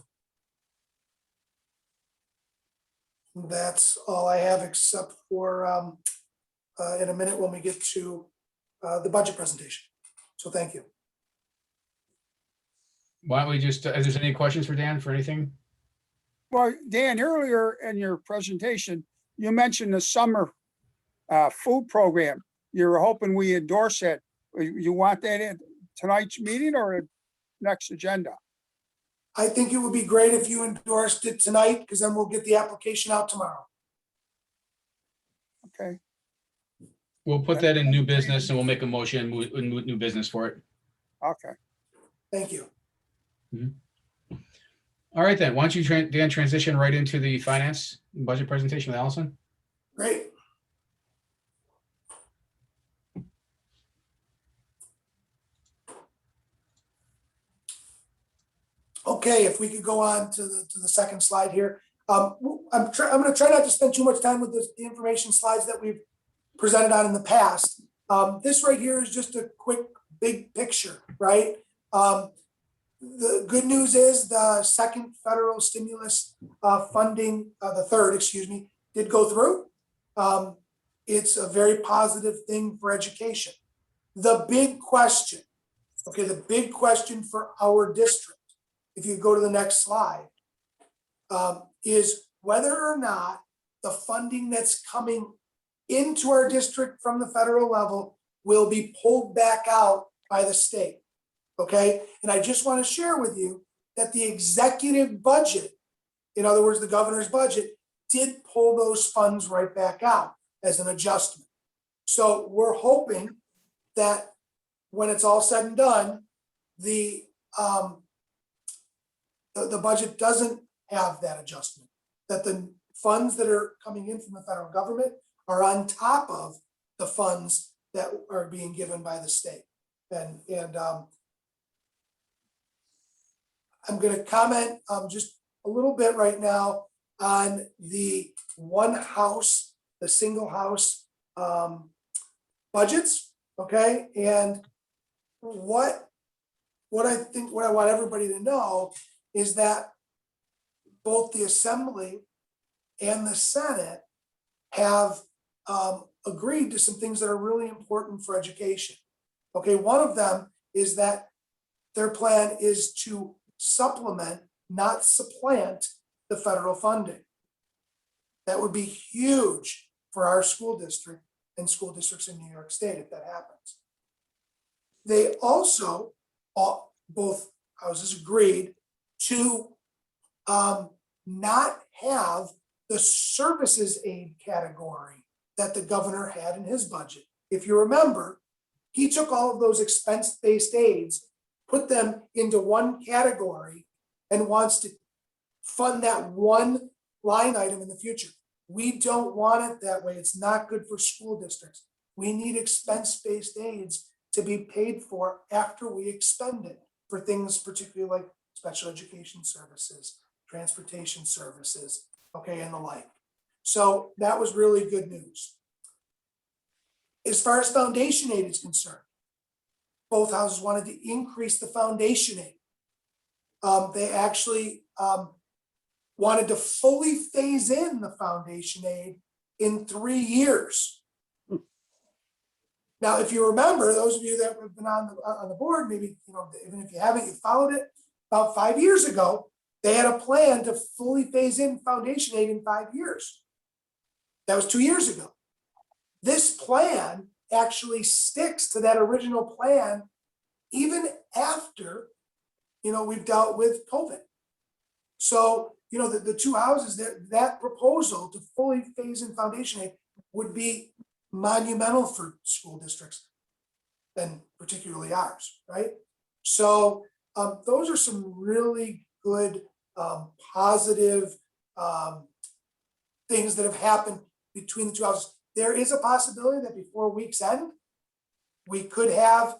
that's all I have except for in a minute when we get to the budget presentation. So thank you. Why don't we just, if there's any questions for Dan for anything? Well, Dan, earlier in your presentation, you mentioned the summer food program. You were hoping we endorse it. You want that in tonight's meeting or next agenda? I think it would be great if you endorsed it tonight, because then we'll get the application out tomorrow. Okay, We'll put that in new business and we'll make a motion, new business for it. okay. Thank you. All right, then, why don't you, Dan, transition right into the finance and budget presentation with Allison? Great. Okay, if we could go on to the second slide here. I'm going to try not to spend too much time with the information slides that we've presented on in the past. This right here is just a quick big picture, right? The good news is the second federal stimulus funding, the third, excuse me, did go through. It's a very positive thing for education. The big question, okay, the big question for our district, if you go to the next slide, is whether or not the funding that's coming into our district from the federal level will be pulled back out by the state. Okay, and I just want to share with you that the executive budget, in other words, the governor's budget, did pull those funds right back out as an adjustment. So we're hoping that when it's all said and done, the budget doesn't have that adjustment, that the funds that are coming in from the federal government are on top of the funds that are being given by the state. And I'm going to comment just a little bit right now on the one house, the single house budgets, okay? And what I want everybody to know is that both the Assembly and the Senate have agreed to some things that are really important for education. Okay, one of them is that their plan is to supplement, not supplant, the federal funding. That would be huge for our school district and school districts in New York State if that happens. They also, both houses agreed to not have the services aid category that the governor had in his budget. If you remember, he took all of those expense-based aids, put them into one category, and wants to fund that one line item in the future. We don't want it that way. It's not good for school districts. We need expense-based aids to be paid for after we expend it for things particularly like special education services, transportation services, okay, and the like. So that was really good news. As far as foundation aid is concerned, both houses wanted to increase the foundation aid. They actually wanted to fully phase in the foundation aid in 3 years. Now, if you remember, those of you that have been on the board, maybe, you know, even if you haven't, you followed it, about 5 years ago, they had a plan to fully phase in foundation aid in 5 years. That was 2 years ago. This plan actually sticks to that original plan even after, you know, we've dealt with COVID. So, you know, the two houses, that proposal to fully phase in foundation aid would be monumental for school districts, and particularly ours, right? So those are some really good, positive things that have happened between the two houses. There is a possibility that before week's end, we could have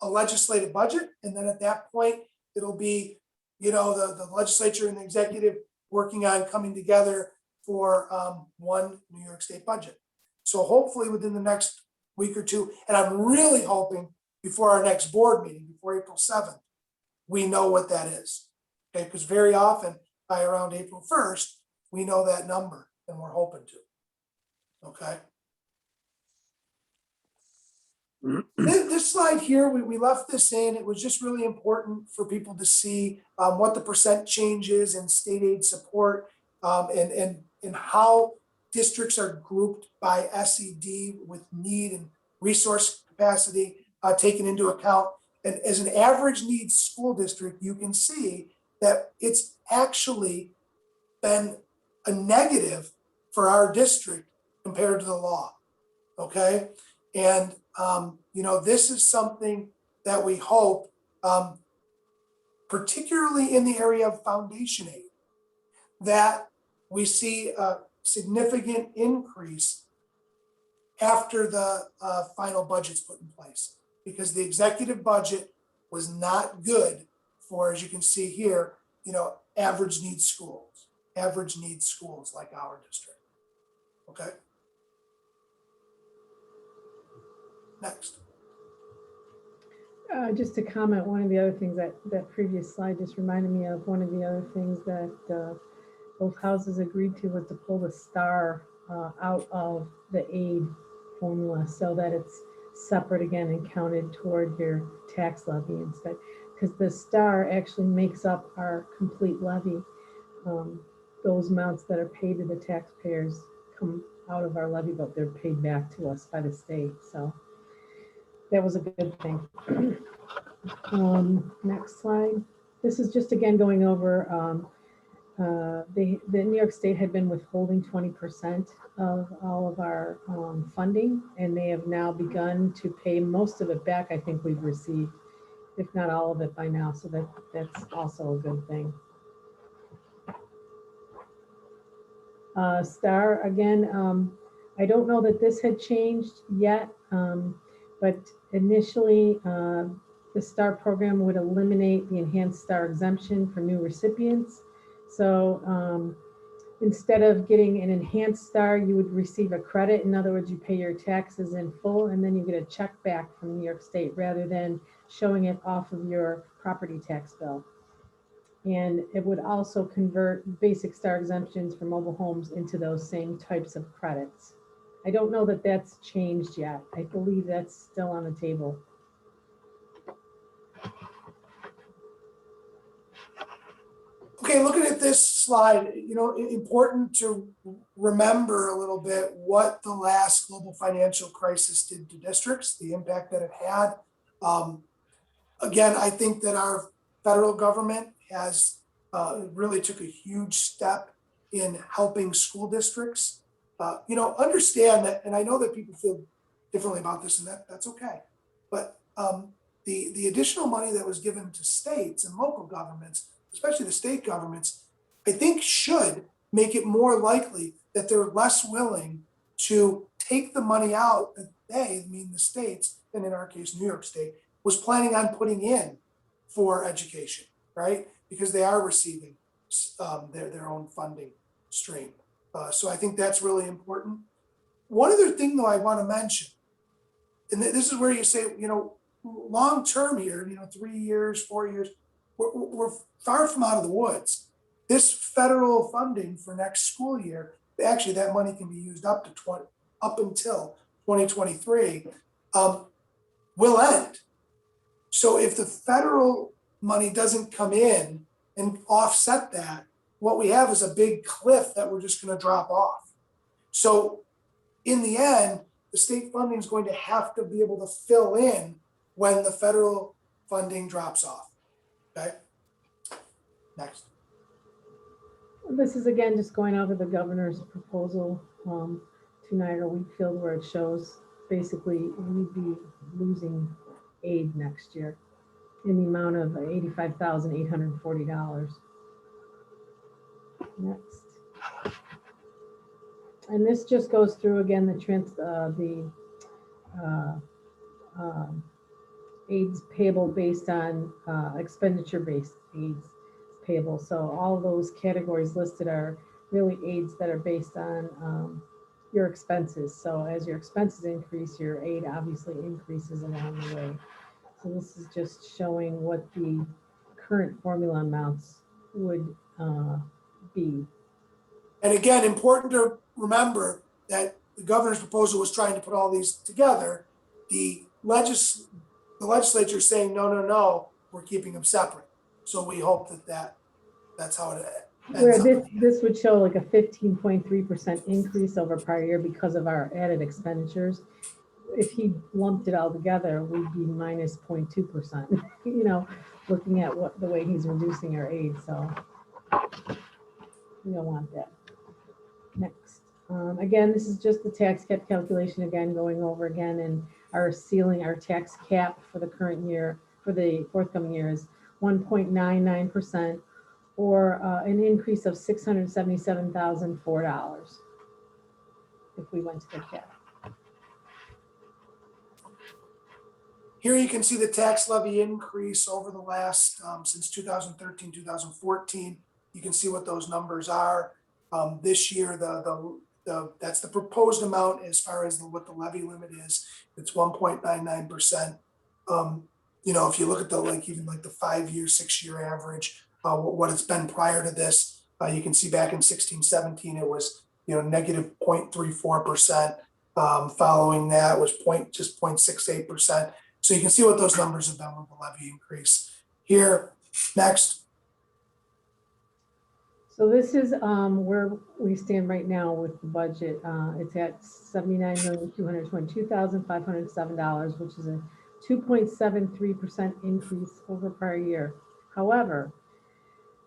a legislative budget, and then at that point, it'll be, you know, the legislature and the executive working on coming together for one New York State budget. So hopefully within the next week or two, and I'm really hoping before our next board meeting, before April 7th, we know what that is. Okay, because very often by around April 1st, we know that number and we're hoping to. Okay. This slide here, we left this in. It was just really important for people to see what the percent changes in state aid support and how districts are grouped by SED with need and resource capacity taken into account. And as an average needs school district, you can see that it's actually been a negative for our district compared to the law. Okay. And, this is something that we hope, particularly in the area of foundation aid, that we see a significant increase after the final budget's put in place, because the executive budget was not good for, as you can see here, average needs schools like our district. Okay. Next. Just to comment, one of the other things that previous slide just reminded me of, one of the other things that both houses agreed to was to pull the STAR out of the aid formula so that it's separate again and counted toward your tax levy instead, because the STAR actually makes up our complete levy. Those amounts that are paid to the taxpayers come out of our levy, but they're paid back to us by the state. So that was a good thing. Next slide. This is just again going over the New York State had been withholding 20% of all of our funding, and they have now begun to pay most of it back. I think we've received, if not all of it by now, so that's also a good thing. STAR again, I don't know that this had changed yet, but initially the STAR program would eliminate the enhanced STAR exemption for new recipients. So instead of getting an enhanced STAR, you would receive a credit. In other words, you pay your taxes in full and then you get a check back from New York State rather than showing it off of your property tax bill. And it would also convert basic STAR exemptions for mobile homes into those same types of credits. I don't know that that's changed yet. I believe that's still on the table. Okay, looking at this slide, important to remember a little bit what the last global financial crisis did to districts, the impact that it had. Again, I think that our federal government has really took a huge step in helping school districts. Understand that, and I know that people feel differently about this, and that's okay. But the additional money that was given to states and local governments, especially the state governments, I think should make it more likely that they're less willing to take the money out that they, meaning the states, and in our case, New York State, was planning on putting in for education, right? Because they are receiving their own funding stream. So I think that's really important. One other thing though I want to mention, and this is where you say, long term here, 3 years, 4 years, we're far from out of the woods. This federal funding for next school year, actually that money can be used up until 2023, will end. So if the federal money doesn't come in and offset that, what we have is a big cliff that we're just going to drop off. So in the end, the state funding is going to have to be able to fill in when the federal funding drops off. Okay. Next. This is again just going over the governor's proposal to Niagara Wheatfield, where it shows basically we'd be losing aid next year in the amount of $85,840. Next. And this just goes through again the aids payable based on expenditure based aids payable. So all those categories listed are really aids that are based on your expenses. So as your expenses increase, your aid obviously increases along the way. So this is just showing what the current formula amounts would be. And again, important to remember that the governor's proposal was trying to put all these together. The legislature is saying, no, we're keeping them separate. So we hope that's how it Where ends up. this would show like a 15.3% increase over prior year because of our added expenditures. If he lumped it all together, we'd be minus 0.2%, looking at the way he's reducing our aid, so we don't want that. Next, again, this is just the tax cap calculation again, going over again, and our tax cap for the current year, for the forthcoming year is 1.99%, or an increase of $677,004 if we went to the cap. Here you can see the tax levy increase over the last, since 2013, 2014. You can see what those numbers are. This year, that's the proposed amount as far as what the levy limit is. It's 1.99%. If you look at even the 5-year, 6-year average, what it's been prior to this, you can see back in 16, 17, it was, negative 0.34%. Following that was just 0.68%. So you can see what those numbers have been with the levy increase. Here, next. So this is where we stand right now with the budget. It's at $79,222,507, which is a 2.73% increase over prior year. However,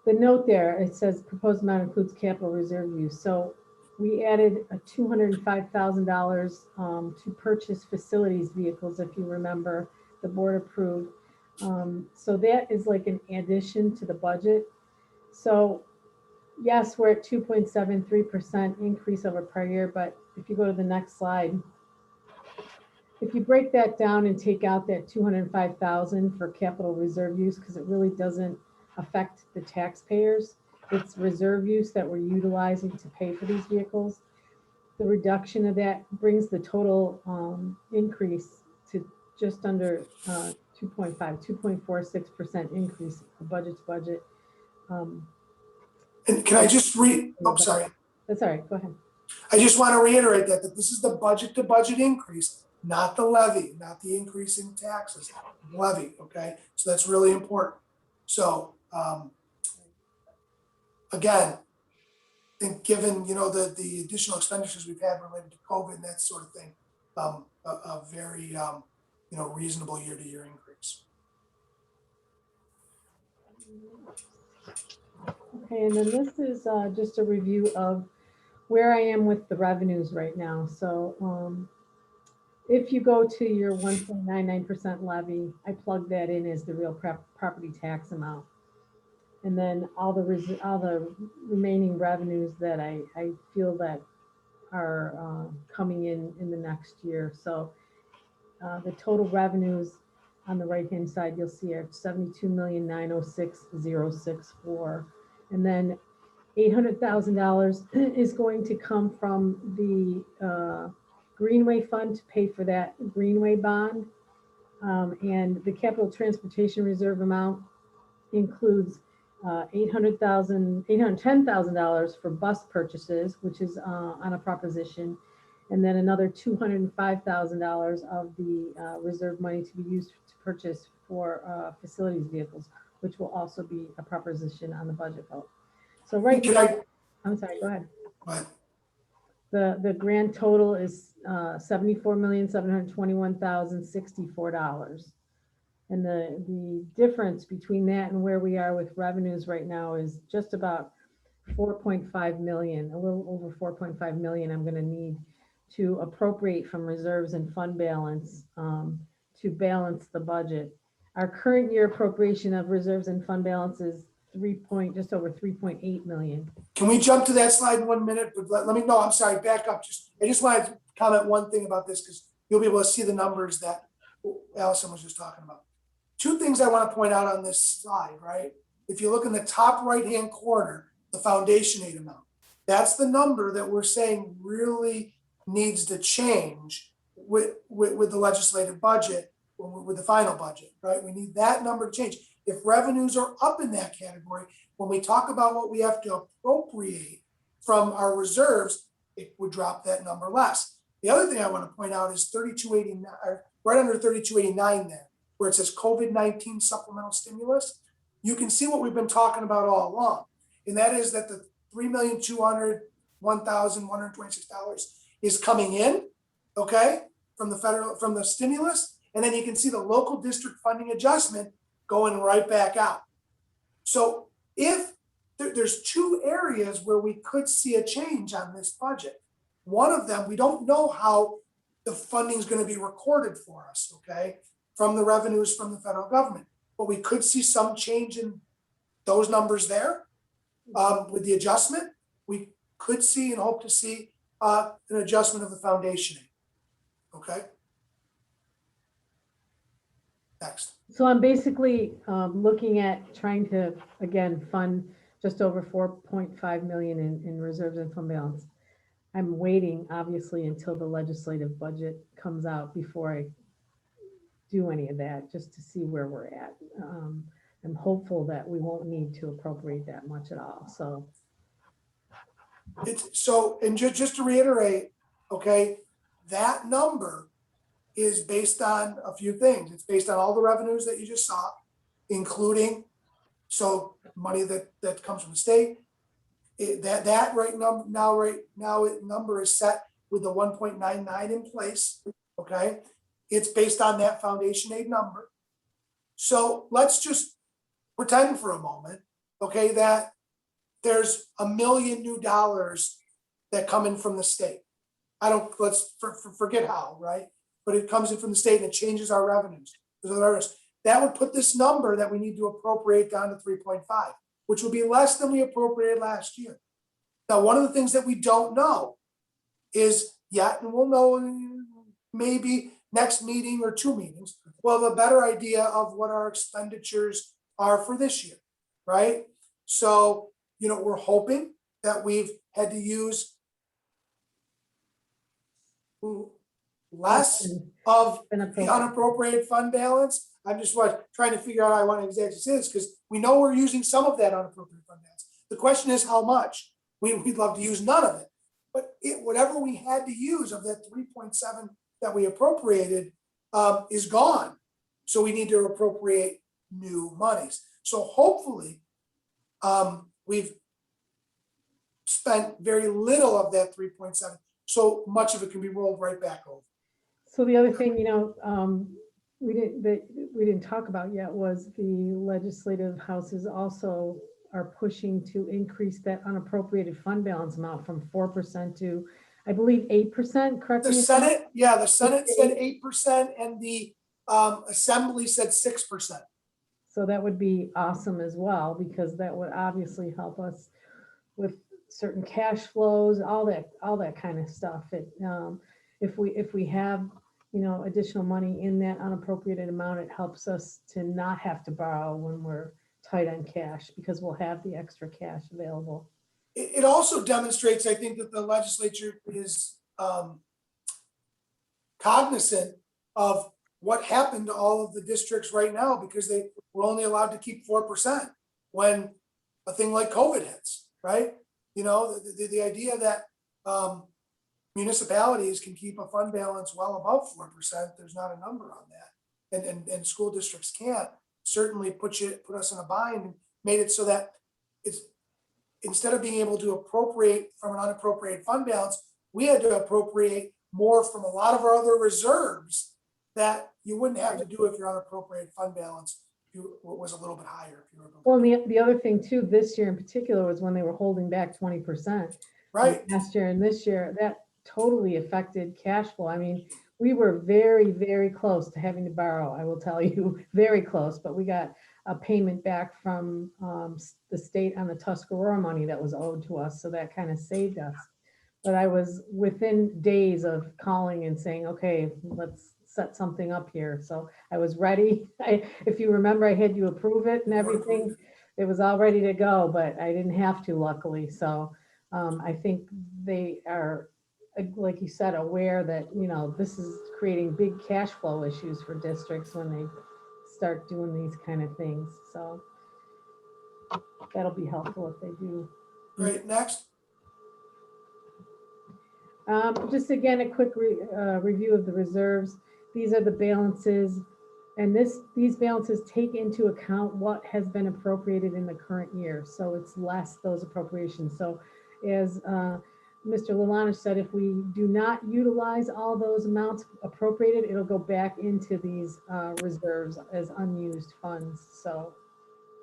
the note there, it says proposed amount includes capital reserve use. So we added a $205,000 to purchase facilities vehicles, if you remember, the board approved. So that is like an addition to the budget. So yes, we're at 2.73% increase over prior year, but if you go to the next slide, if you break that down and take out that $205,000 for capital reserve use, because it really doesn't affect the taxpayers, it's reserve use that we're utilizing to pay for these vehicles. The reduction of that brings the total increase to just under 2.46% increase, budget to budget. And can I just sorry. That's all right, go ahead. I just want to reiterate that this is the budget to budget increase, not the levy, not the increase in taxes, levy, okay? So that's really important. So again, I think given, the additional expenditures we've had related to COVID and that sort of thing, a very, reasonable year-to-year increase. Okay, and then this is just a review of where I am with the revenues right now. So if you go to your 1.99% levy, I plug that in as the real property tax amount. And then all the remaining revenues that I feel that are coming in the next year. So the total revenues on the right-hand side, you'll see are $72,906,064. And then $800,000 is going to come from the Greenway Fund to pay for that Greenway bond. And the Capital Transportation Reserve amount includes $810,000 for bus purchases, which is on a proposition, and then another $205,000 of the reserve money to be used to purchase for facilities vehicles, which will also be a proposition on the budget vote. So right now, I'm sorry, go ahead. The grand total is $74,721,064. And the difference between that and where we are with revenues right now is just about 4.5 million, a little over 4.5 million I'm going to need to appropriate from reserves and fund balance to balance the budget. Our current year appropriation of reserves and fund balance is just over 3.8 million. Can we jump to that slide in 1 minute? But let me know, I'm sorry, back up. I just wanted to comment one thing about this because you'll be able to see the numbers that Allison was just talking about. Two things I want to point out on this slide, right? If you look in the top right-hand corner, the foundation aid amount, that's the number that we're saying really needs to change with the legislative budget. with the final budget, right? We need that number to change. If revenues are up in that category, when we talk about what we have to appropriate from our reserves, it would drop that number less. The other thing I want to point out is 3289, right under 3289 there, where it says COVID-19 supplemental stimulus. You can see what we've been talking about all along. And that is that the $3,201,126 is coming in, okay, from the stimulus. And then you can see the local district funding adjustment going right back out. So if there's two areas where we could see a change on this budget. One of them, we don't know how the funding is going to be recorded for us, okay, from the revenues from the federal government. But we could see some change in those numbers there with the adjustment. We could see and hope to see an adjustment of the foundation. Okay. Next. So I'm basically looking at trying to, again, fund just over 4.5 million in reserves and fund balance. I'm waiting, obviously, until the legislative budget comes out before I do any of that, just to see where we're at. I'm hopeful that we won't need to appropriate that much at all, so. And just to reiterate, okay, that number is based on a few things. It's based on all the revenues that you just saw, including money that comes from the state. That right now number is set with the 1.99 in place. Okay, it's based on that foundation aid number. So let's just pretend for a moment, okay, that there's $1 million new dollars that come in from the state. Let's forget how, right? But it comes in from the state and it changes our revenues. That would put this number that we need to appropriate down to 3.5, which will be less than we appropriated last year. Now, one of the things that we don't know is yet, and we'll know maybe next meeting or two meetings, we'll have a better idea of what our expenditures are for this year, right? So, we're hoping that we've had to use less of the unappropriated fund balance. I'm just trying to figure out how I want to exactly say this, because we know we're using some of that unappropriated fund balance. The question is how much. We'd love to use none of it, but whatever we had to use of that 3.7 that we appropriated is gone. So we need to appropriate new monies. So hopefully we've spent very little of that 3.7. So much of it can be rolled right back over. So the other thing, we didn't talk about yet was the legislative houses also are pushing to increase that unappropriated fund balance amount from 4% to, I believe, 8%. Correct me. The Senate said 8%, and the Assembly said 6%. So that would be awesome as well, because that would obviously help us with certain cash flows, all that kind of stuff. If we have additional money in that unappropriated amount, it helps us to not have to borrow when we're tight on cash, because we'll have the extra cash available. It also demonstrates, I think, that the legislature is cognizant of what happened to all of the districts right now, because they were only allowed to keep 4% when a thing like COVID hits, right? The idea that municipalities can keep a fund balance well above 4%, there's not a number on that. And school districts can't, certainly put us in a bind and made it so that it's, instead of being able to appropriate from an unappropriated fund balance, we had to appropriate more from a lot of our other reserves that you wouldn't have to do if your unappropriated fund balance was a little bit higher. Well, the other thing too, this year in particular, was when they were holding back 20%. Right. Last year and this year, that totally affected cash flow. I mean, we were very, very close to having to borrow, I will tell you, very close, but we got a payment back from the state on the Tuscarora money that was owed to us. So that kind of saved us. But I was within days of calling and saying, okay, let's set something up here. So I was ready. If you remember, I had you approve it and everything. It was all ready to go, but I didn't have to, luckily. So I think they are like you said, aware that, this is creating big cash flow issues for districts when they start doing these kind of things. So that'll be helpful if they do. Great, next. Just again, a quick review of the reserves. These are the balances, and these balances take into account what has been appropriated in the current year. So it's less those appropriations. So as Mr. Lalonde said, if we do not utilize all those amounts appropriated, it'll go back into these reserves as unused funds. So,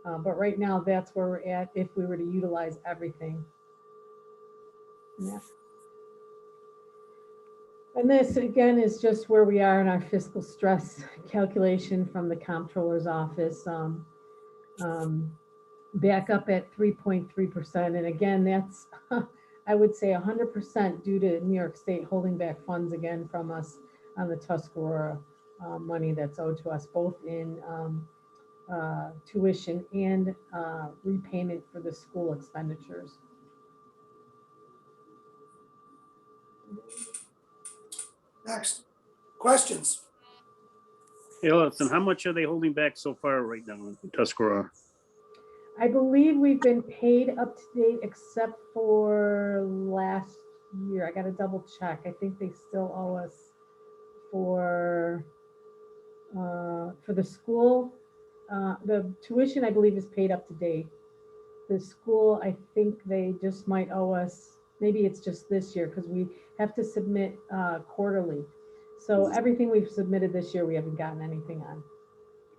but right now, that's where we're at if we were to utilize everything. Yeah. And this again is just where we are in our fiscal stress calculation from the comptroller's office. Back up at 3.3%. And again, that's, I would say 100% due to New York State holding back funds again from us on the Tuscarora money that's owed to us, both in tuition and repayment for the school expenditures. Next. Questions? Hey, listen, how much are they holding back so far right now in Tuscarora? I believe we've been paid up to date except for last year. I got to double check. I think they still owe us for the school. The tuition, I believe, is paid up to date. The school, I think they just might owe us, maybe it's just this year because we have to submit quarterly. So everything we've submitted this year, we haven't gotten anything on.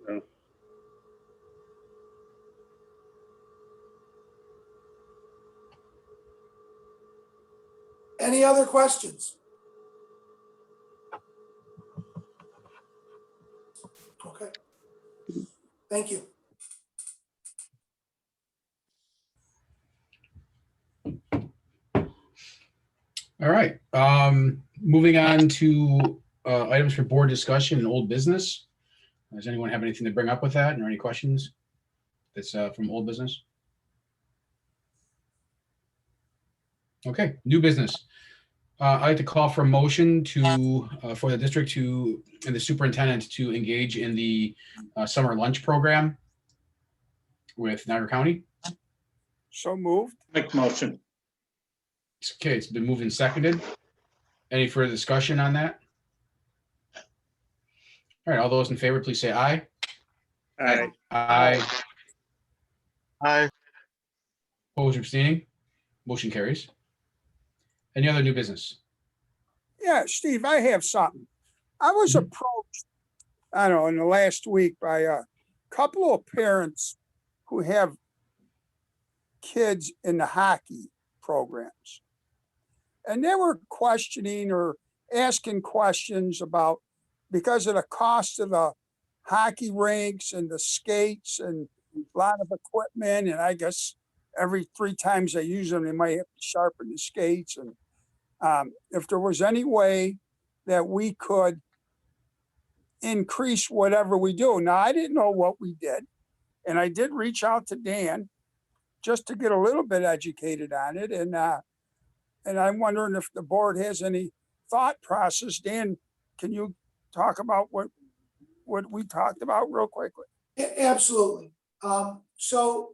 Oh. Any other questions? Okay. Thank you. All right, moving on to items for board discussion and old business. Does anyone have anything to bring up with that, or any questions that's from old business? Okay, new business. I'd like to call for a motion to for the district to and the superintendent to engage in the summer lunch program with Niagara County. So moved. Make motion. Okay, it's been moved and seconded. Any further discussion on that? All right, all those in favor, please say aye. Aye. Aye. Aye. Opposed or abstaining? Motion carries. Any other new business? Yeah, Steve, I have something. I was Mhm. approached, I don't know, in the last week by a couple of parents who have kids in the hockey programs. And they were questioning or asking questions about, because of the cost of the hockey rinks and the skates and a lot of equipment, and I guess every 3 times they use them, they might have to sharpen the skates. And if there was any way that we could increase whatever we do. Now, I didn't know what we did, and I did reach out to Dan just to get a little bit educated on it. And I'm wondering if the board has any thought process. Dan, can you talk about what we talked about real quickly? Absolutely. So,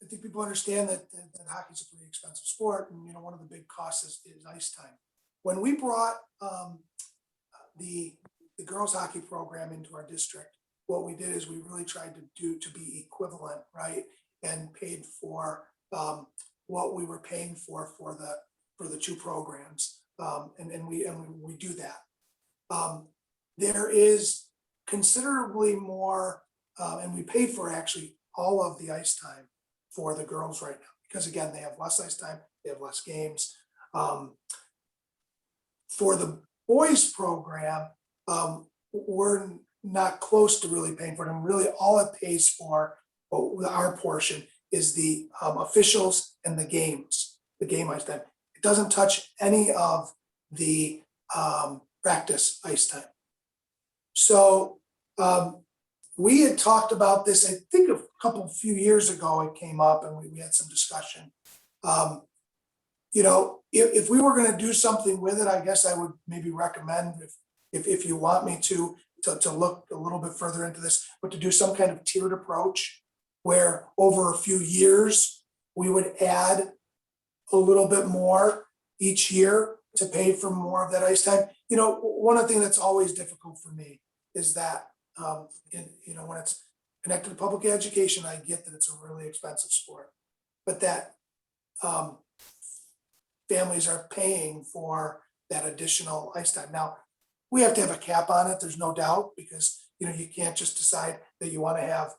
I think people understand that hockey's a pretty expensive sport, and one of the big costs is ice time. When we brought the girls hockey program into our district, what we did is we really tried to be equivalent, right, and paid for what we were paying for the 2 programs, and we do that. There is considerably more, and we paid for actually all of the ice time for the girls right now, because again, they have less ice time, they have less games. For the boys program, we're not close to really paying for them. Really, all it pays for, our portion, is the officials and the games, the game ice time. It doesn't touch any of the practice ice time. So we had talked about this, I think a few years ago, it came up and we had some discussion. if we were gonna do something with it, I guess I would maybe recommend if you want me to look a little bit further into this, but to do some kind of tiered approach where over a few years, we would add a little bit more each year to pay for more of that ice time. You know, one of the things that's always difficult for me is that, when it's connected to public education, I get that it's a really expensive sport, but that families are paying for that additional ice time. Now, we have to have a cap on it, there's no doubt, because, you can't just decide that you want to have,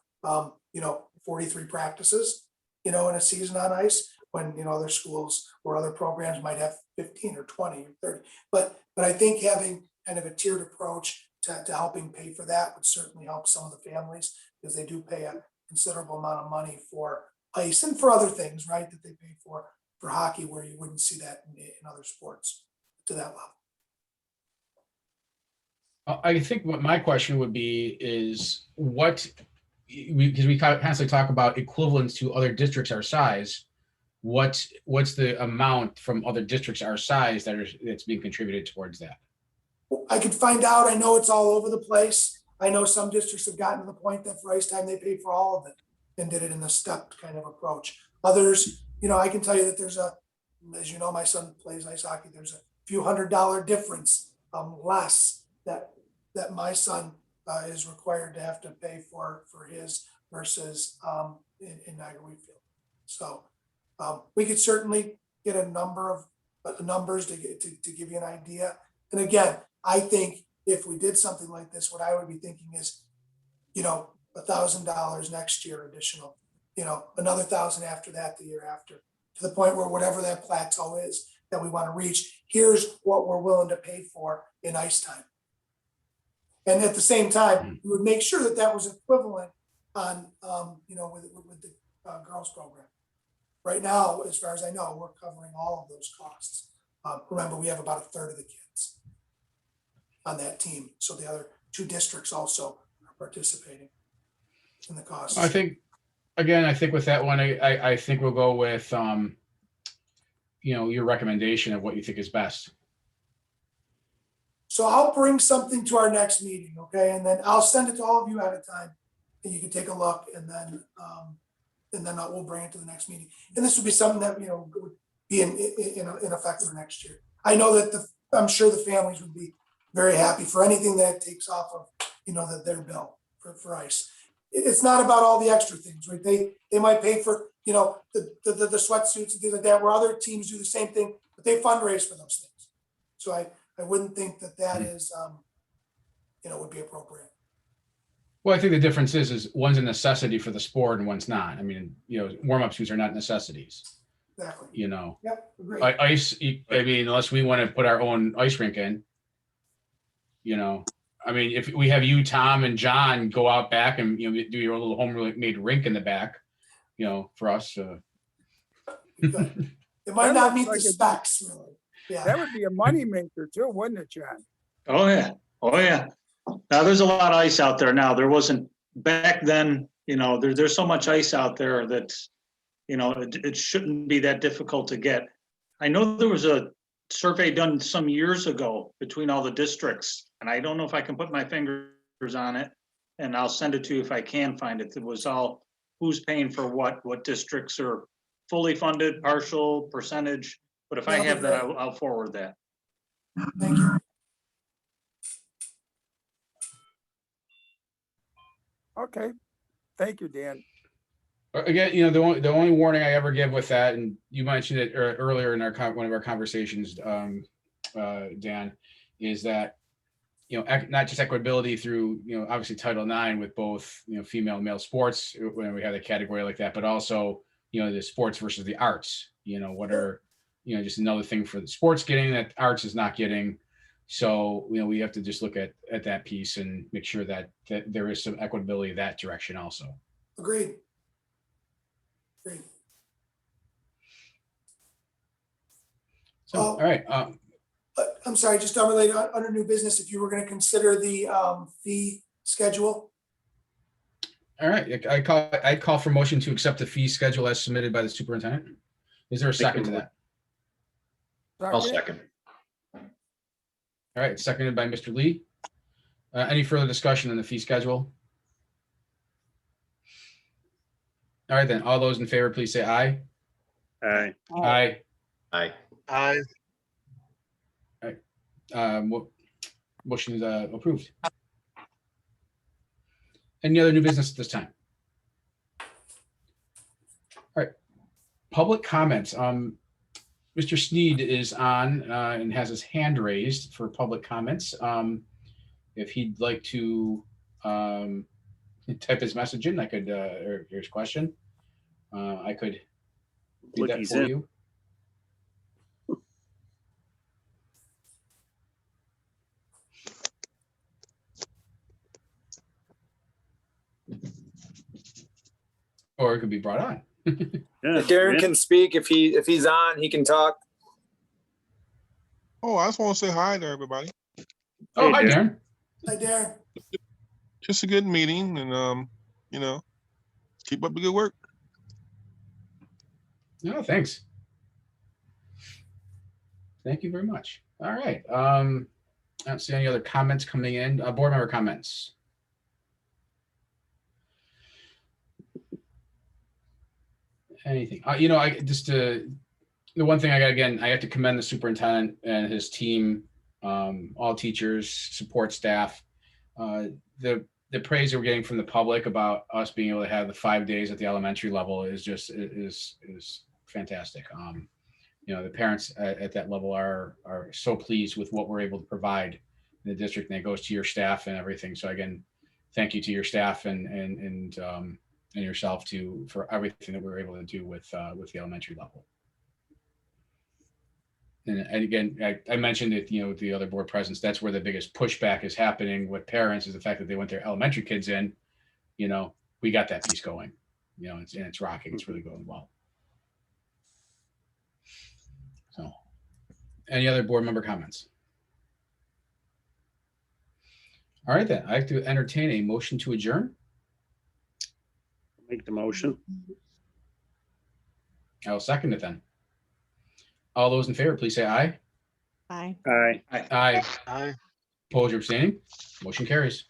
43 practices, in a season on ice, when, other schools or other programs might have 15 or 20 or 30. But I think having kind of a tiered approach to helping pay for that would certainly help some of the families, because they do pay a considerable amount of money for ice and for other things, right, that they pay for hockey, where you wouldn't see that in other sports to that level. I think what my question would be is because we constantly talk about equivalents to other districts our size. What's the amount from other districts our size that's being contributed towards that? I could find out. I know it's all over the place. I know some districts have gotten to the point that for ice time, they paid for all of it and did it in a stepped kind of approach. Others, I can tell you that there's as you know, my son plays ice hockey. There's a few $100 difference less that my son is required to have to pay for his versus in Niagara Wheatfield. So we could certainly get a number of numbers to give you an idea. And again, I think if we did something like this, what I would be thinking is, $1,000 next year additional, another 1,000 after that, the year after, to the point where whatever that plateau is that we want to reach, here's what we're willing to pay for in ice time. And at the same time, we would make sure that was equivalent on, with the girls program. Right now, as far as I know, we're covering all of those costs. Remember, we have about a third of the kids on that team. So the other two districts also are participating in the costs. I think with that one, I think we'll go with, your recommendation of what you think is best. So I'll bring something to our next meeting, okay? And then I'll send it to all of you at a time, and you can take a look, and then we'll bring it to the next meeting. And this would be something that, would be in effect for next year. I know that I'm sure the families would be very happy for anything that takes off of, their bill for ice. It's not about all the extra things, right? They might pay for, the sweatsuits and things like that, where other teams do the same thing, but they fundraise for those things. So I wouldn't think that is, would be appropriate. Well, I think the difference is one's a necessity for the sport and one's not. I mean, warm-up suits are not necessities. Exactly. Yep, agreed. Ice, unless we want to put our own ice rink in, if we have you, Tom, and John go out back and, do your little homemade rink in the back, for us. It might not meet the specs, really. Yeah. That would be a moneymaker too, wouldn't it, John? Oh, yeah. Now, there's a lot of ice out there now. There wasn't back then, there's so much ice out there that, it shouldn't be that difficult to get. I know there was a survey done some years ago between all the districts, and I don't know if I can put my fingers on it, and I'll send it to you if I can find it. It was all who's paying for what districts are fully funded, partial, percentage. But if I have that, I'll forward that. Thank you. Okay. Thank you, Dan. Again, the only warning I ever give with that, and you mentioned it earlier in one of our conversations, Dan, is that not just equitability through obviously Title IX with both female and male sports when we have a category like that, but also the sports versus the arts. What are just another thing for the sports getting that arts is not getting. So we have to just look at that piece and make sure that there is some equitability that direction also. Agreed. So, all right. I'm sorry, just unrelated, under new business, if you were going to consider the fee schedule. All right, I call for motion to accept the fee schedule as submitted by the superintendent. Is there a second to that? I'll second. All right, seconded by Mr. Lee. Any further discussion on the fee schedule? All right, then, all those in favor, please say aye. Aye. Aye. Aye. Motion is approved. Any other new business at this time? All right, public comments. Mr. Sneed is on and has his hand raised for public comments. If he'd like to type his message in, I could, or his question, I could do Look, that he's for in. you. Or it could be brought on. Yeah, Darren yeah. can speak if he's on, he can talk. Oh, I just want to say hi to everybody. Oh, Hey, hi, Darren. Darren. Hi, Darren. Just a good meeting and, keep up the good work. No, thanks. Thank you very much. All right. I don't see any other comments coming in. Board member comments. Anything? I just the one thing I have to commend the superintendent and his team, all teachers, support staff. The praise that we're getting from the public about us being able to have the 5 days at the elementary level is just is fantastic. The parents at that level are so pleased with what we're able to provide in the district, and it goes to your staff and everything. So again, thank you to your staff and yourself for everything that we were able to do with the elementary level. And again, I mentioned it, the other board presence, that's where the biggest pushback is happening with parents, is the fact that they want their elementary kids in. We got that piece going, it's rocking. It's really going well. So, any other board member comments? All right, then I have to entertain a motion to adjourn. Make the motion. I'll second it then. All those in favor, please say aye. Bye. Aye. Aye. Opposed or abstaining? Motion carries.